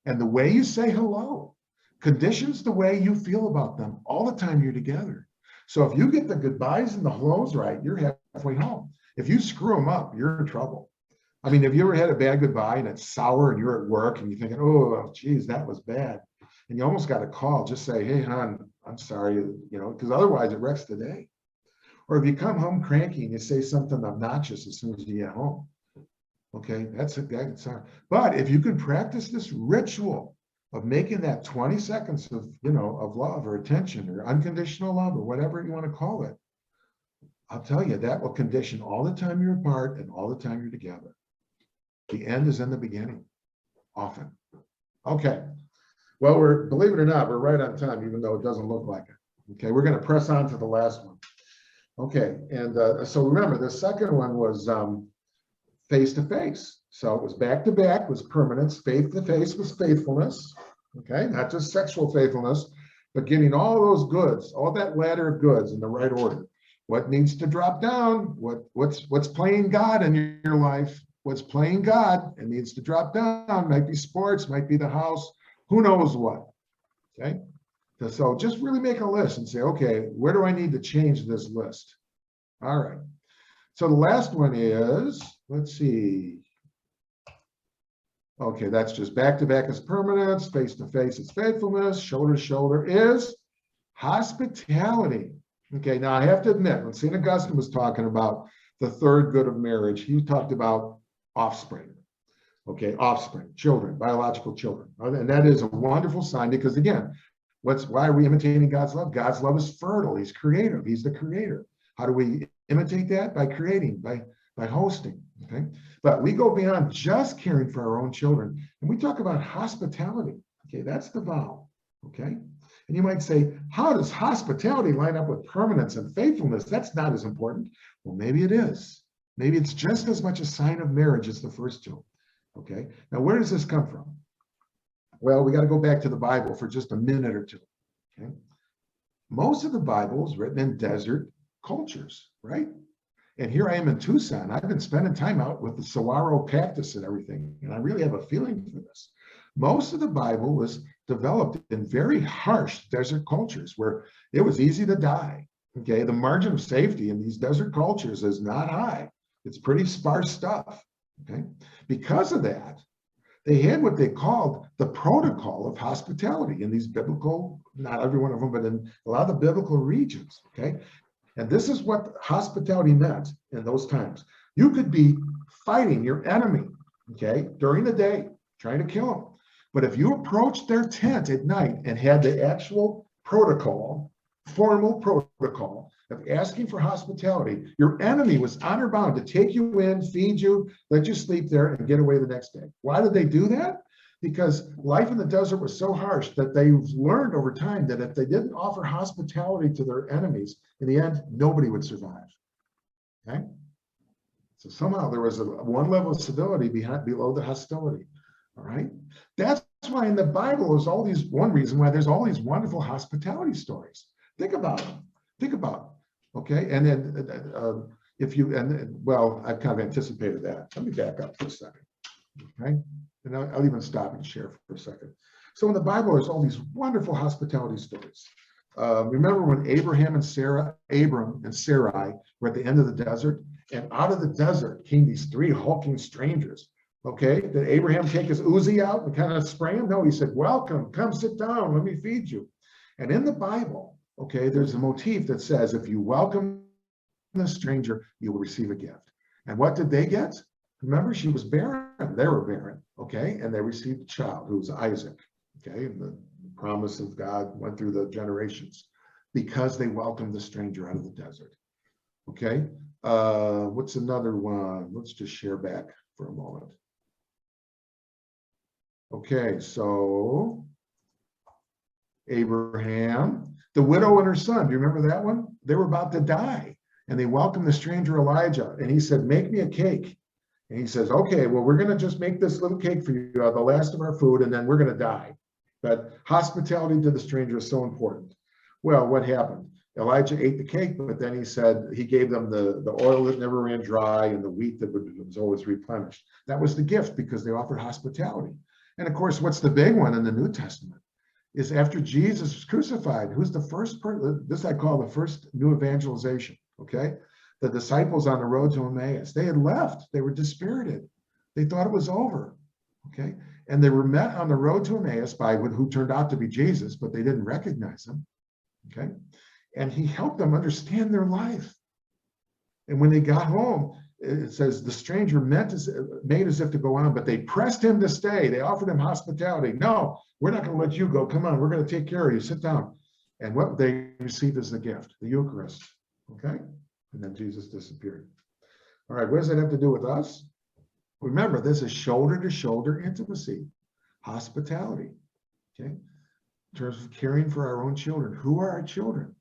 And the way you say hello conditions the way you feel about them all the time you're together. So if you get the goodbyes and the hellos right, you're halfway home. If you screw them up, you're in trouble. I mean, have you ever had a bad goodbye and it's sour and you're at work and you're thinking, oh, geez, that was bad. And you almost got a call, just say, hey, hon, I'm sorry, because otherwise it wrecks the day. Or if you come home cranky and you say something obnoxious as soon as you get home, okay, that's but if you can practice this ritual of making that 20 seconds of, of love or attention or unconditional love or whatever you want to call it, I'll tell you, that will condition all the time you're apart and all the time you're together. The end is in the beginning, often. Okay. Well, believe it or not, we're right on time, even though it doesn't look like it. Okay, we're going to press on to the last one. Okay, and so remember, the second one was face-to-face. So it was back-to-back was permanence, face-to-face was faithfulness. Okay, not just sexual faithfulness, but getting all those goods, all that ladder of goods in the right order. What needs to drop down? What's playing God in your life? What's playing God and needs to drop down? Might be sports, might be the house, who knows what. Okay, so just really make a list and say, okay, where do I need to change this list? All right. So the last one is, let's see. Okay, that's just back-to-back is permanence, face-to-face is faithfulness, shoulder-to-shoulder is hospitality. Okay, now I have to admit, when St. Augustine was talking about the third good of marriage, he talked about offspring. Okay, offspring, children, biological children. And that is a wonderful sign because, again, why are we imitating God's love? God's love is fertile. He's creative. He's the creator. How do we imitate that? By creating, by hosting. Okay, but we go beyond just caring for our own children, and we talk about hospitality. Okay, that's the vow. Okay, and you might say, how does hospitality line up with permanence and faithfulness? That's not as important. Well, maybe it is. Maybe it's just as much a sign of marriage as the first two. Okay, now where does this come from? Well, we got to go back to the Bible for just a minute or two. Okay, most of the Bible is written in desert cultures, right? And here I am in Tucson. I've been spending time out with the saguaro cactus and everything, and I really have a feeling for this. Most of the Bible was developed in very harsh desert cultures where it was easy to die. Okay, the margin of safety in these desert cultures is not high. It's pretty sparse stuff. Okay, because of that, they had what they called the protocol of hospitality in these biblical, not every one of them, but in a lot of the biblical regions. Okay, and this is what hospitality meant in those times. You could be fighting your enemy, okay, during the day, trying to kill them. But if you approached their tent at night and had the actual protocol, formal protocol of asking for hospitality, your enemy was honor bound to take you in, feed you, let you sleep there, and get away the next day. Why did they do that? Because life in the desert was so harsh that they learned over time that if they didn't offer hospitality to their enemies, in the end, nobody would survive. Okay? So somehow there was one level of civility below the hostility. All right? That's why in the Bible there's one reason why there's all these wonderful hospitality stories. Think about them. Think about them. Okay? And then well, I've kind of anticipated that. Let me back up for a second. Okay? And I'll even stop and share for a second. So in the Bible, there's all these wonderful hospitality stories. Remember when Abram and Sarai were at the end of the desert, and out of the desert came these three hulking strangers. Okay, did Abraham take his Uzi out and kind of spray him? No, he said, welcome, come sit down, let me feed you. And in the Bible, okay, there's a motif that says, if you welcome the stranger, you will receive a gift. And what did they get? Remember, she was barren. They were barren, okay? And they received a child who was Isaac, okay? And the promise of God went through the generations because they welcomed the stranger out of the desert, okay? What's another one? Let's just share back for a moment. Okay, so Abraham, the widow and her son, do you remember that one? They were about to die, and they welcomed the stranger Elijah, and he said, make me a cake. And he says, okay, well, we're going to just make this little cake for you, the last of our food, and then we're going to die. But hospitality to the stranger is so important. Well, what happened? Elijah ate the cake, but then he said he gave them the oil that never ran dry and the wheat that was always replenished. That was the gift because they offered hospitality. And of course, what's the big one in the New Testament is after Jesus was crucified, who's the first person? This I call the first new evangelization, okay? The disciples on the road to Emmaus, they had left. They were dispirited. They thought it was over, okay? And they were met on the road to Emmaus by who turned out to be Jesus, but they didn't recognize him, okay? And he helped them understand their life. And when they got home, it says the stranger made as if to go on, but they pressed him to stay. They offered him hospitality. No, we're not going to let you go. Come on, we're going to take care of you. Sit down. And what they received as the gift, the Eucharist, okay? And then Jesus disappeared. All right, what does that have to do with us? Remember, this is shoulder-to-shoulder intimacy, hospitality, okay? In terms of caring for our own children. Who are our children?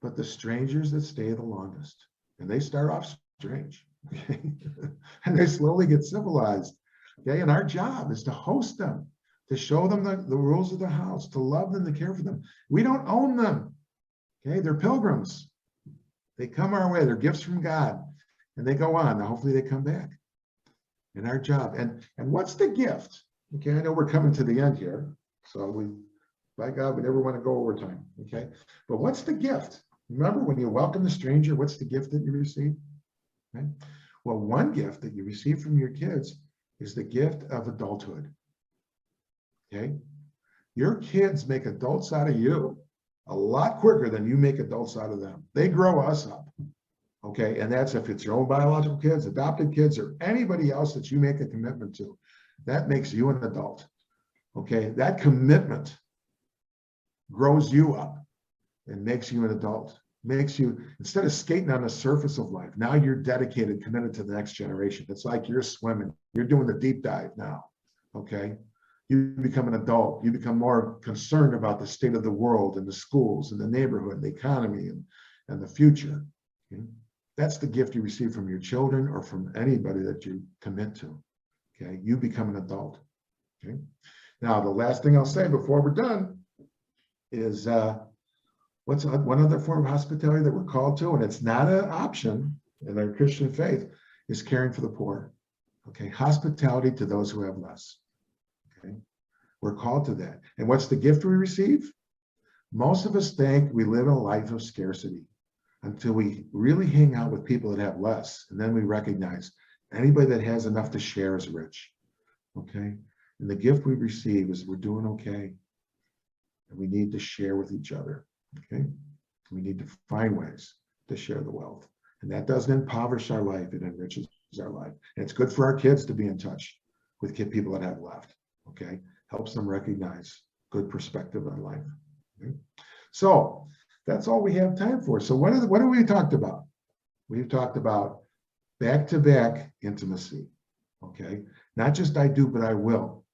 But the strangers that stay the longest. And they start off strange, okay? And they slowly get civilized, okay? And our job is to host them, to show them the rules of the house, to love them, to care for them. We don't own them, okay? They're pilgrims. They come our way. They're gifts from God. And they go on. Now, hopefully they come back. And our job. And what's the gift? Okay, I know we're coming to the end here. So by God, we never want to go overtime, okay? But what's the gift? Remember, when you welcome the stranger, what's the gift that you receive? Okay? Well, one gift that you receive from your kids is the gift of adulthood. Okay? Your kids make adults out of you a lot quicker than you make adults out of them. They grow us up. Okay? And that's if it's your own biological kids, adopted kids, or anybody else that you make a commitment to. That makes you an adult. Okay? That commitment grows you up and makes you an adult, makes you, instead of skating on the surface of life, now you're dedicated, committed to the next generation. It's like you're swimming, you're doing the deep dive now, okay? You become an adult, you become more concerned about the state of the world and the schools and the neighborhood, the economy and the future. Okay? That's the gift you receive from your children or from anybody that you commit to, okay? You become an adult, okay? Now, the last thing I'll say before we're done is, what's one other form of hospitality that we're called to, and it's not an option in our Christian faith, is caring for the poor. Okay, hospitality to those who have less. Okay, we're called to that. And what's the gift we receive? Most of us think we live a life of scarcity until we really hang out with people that have less, and then we recognize anybody that has enough to share is rich. Okay, and the gift we receive is we're doing okay, and we need to share with each other. Okay, we need to find ways to share the wealth, and that doesn't impoverish our life, it enriches our life. And it's good for our kids to be in touch with people that have left. Okay, helps them recognize good perspective on life. Okay? So that's all we have time for. So what have we talked about? We've talked about back-to-back intimacy. Okay, not just I do, but I will.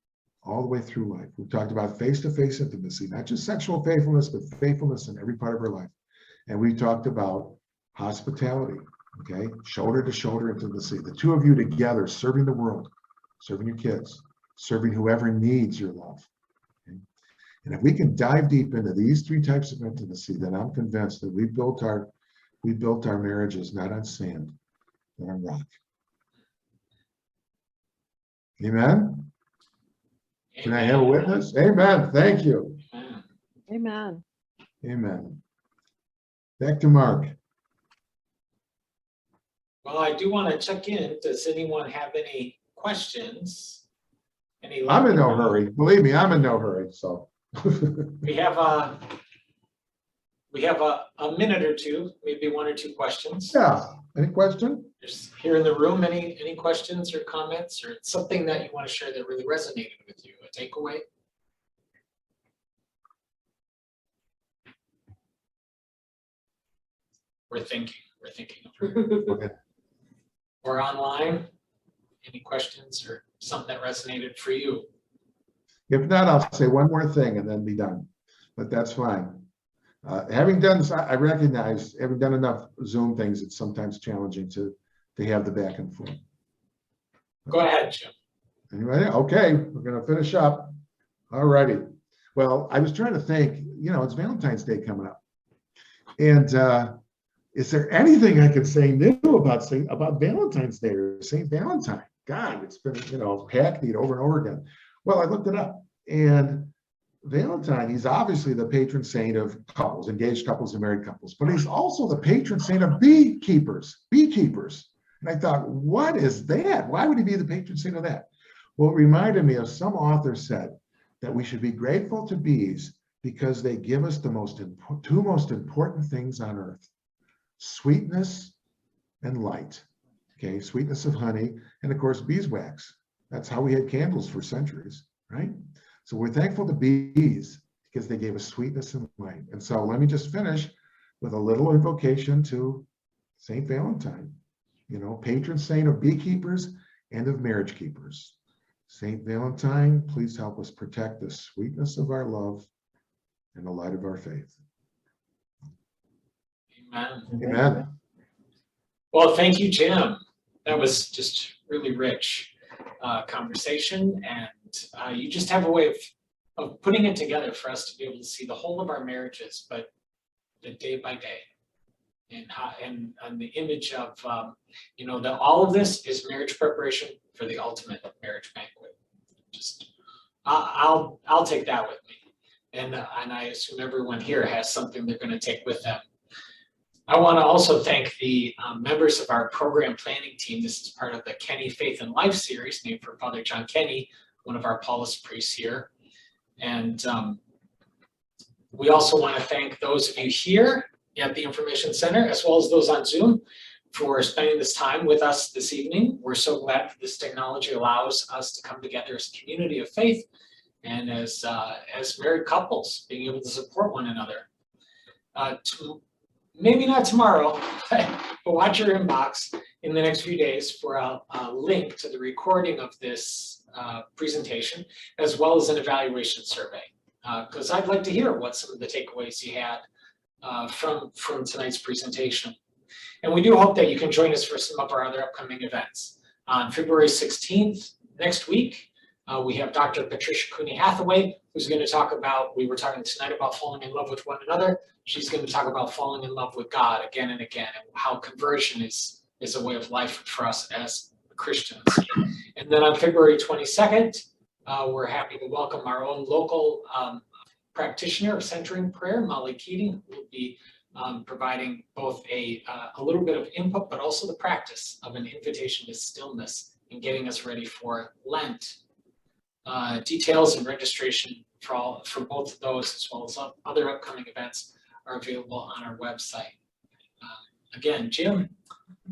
All the way through life. We've talked about face-to-face intimacy, not just sexual faithfulness, but faithfulness in every part of our life. And we talked about hospitality, okay? Shoulder-to-shoulder intimacy. The two of you together, serving the world, serving your kids, serving whoever needs your love. Okay? And if we can dive deep into these three types of intimacy, then I'm convinced that we built our marriages not on sand, but on rock. Amen? Can I have a witness? Amen. Thank you. Amen. Amen. Back to Mark. Well, I do want to check in. Does anyone have any questions? I'm in no hurry. Believe me, I'm in no hurry. So We have a minute or two, maybe one or two questions. yeah. Any question? Just here in the room, any questions or comments or something that you want to share that really resonated with you, a takeaway? We're thinking. Okay. Or online, any questions or something that resonated for you? If not, I'll say one more thing and then be done. But that's fine. Having done this, I recognize, having done enough Zoom things, it's sometimes challenging to have the back and forth. Go ahead, Jim. Anybody? Okay, we're going to finish up. All righty. Well, I was trying to think, it's Valentine's Day coming up. And is there anything I could say new about Valentine's Day or St. Valentine? God, it's been, hackneyed over and over again. Well, I looked it up, and Valentine, he's obviously the patron saint of couples, engaged couples and married couples, but he's also the patron saint of beekeepers. And I thought, what is that? Why would he be the patron saint of that? Well, it reminded me of some author said that we should be grateful to bees because they give us the two most important things on earth: sweetness and light. Okay, sweetness of honey, and of course beeswax. That's how we had candles for centuries, right? So we're thankful to bees because they gave us sweetness and light. And so let me just finish with a little invocation to St. Valentine, patron saint of beekeepers and of marriage keepers. St. Valentine, please help us protect the sweetness of our love and the light of our faith. Amen. Amen. Well, thank you, Jim. That was just really rich conversation, and you just have a way of putting it together for us to be able to see the whole of our marriages, but the day by day, and the image of that all of this is marriage preparation for the ultimate marriage banquet. Just I'll take that with me, and I assume everyone here has something they're going to take with them. I want to also thank the members of our program planning team. This is part of the Kenny Faith and Life series, named for Father John Kenny, one of our Paulist priests here. And we also want to thank those of you here at the Information Center, as well as those on Zoom, for spending this time with us this evening. We're so glad that this technology allows us to come together as a community of faith and as married couples, being able to support one another. Maybe not tomorrow, but watch your inbox in the next few days for a link to the recording of this presentation, as well as an evaluation survey, because I'd like to hear what some of the takeaways you had from tonight's presentation. And we do hope that you can join us for some of our other upcoming events. On February 16th, next week, we have Dr. Patricia Cooney-Hathaway, who's going to talk about, we were talking tonight about falling in love with one another. She's going to talk about falling in love with God again and again, and how conversion is a way of life for us as Christians. And then on February 22nd, we're happy to welcome our own local practitioner of centering prayer, Molly Keating, who will be providing both a little bit of input, but also the practice of an invitation to stillness and getting us ready for Lent. Details and registration for both of those, as well as other upcoming events, are available on our website. Again, Jim,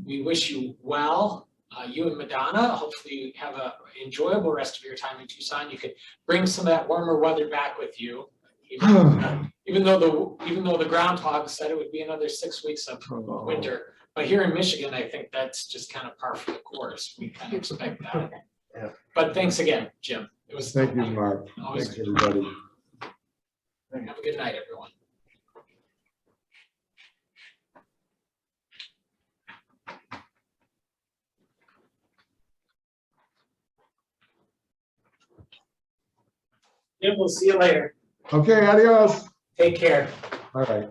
we wish you well. You and Madonna, hopefully you have an enjoyable rest of your time in Tucson. You could bring some of that warmer weather back with you, even though the groundhog said it would be another 6 weeks of winter. But here in Michigan, I think that's just kind of par for the course. We kind of expect that. Yeah. But thanks again, Jim. It was Thank you, Mark. always Thanks, good. everybody. Have a good night, everyone. Jim, we'll see you later. Okay, adios. Take care. All right.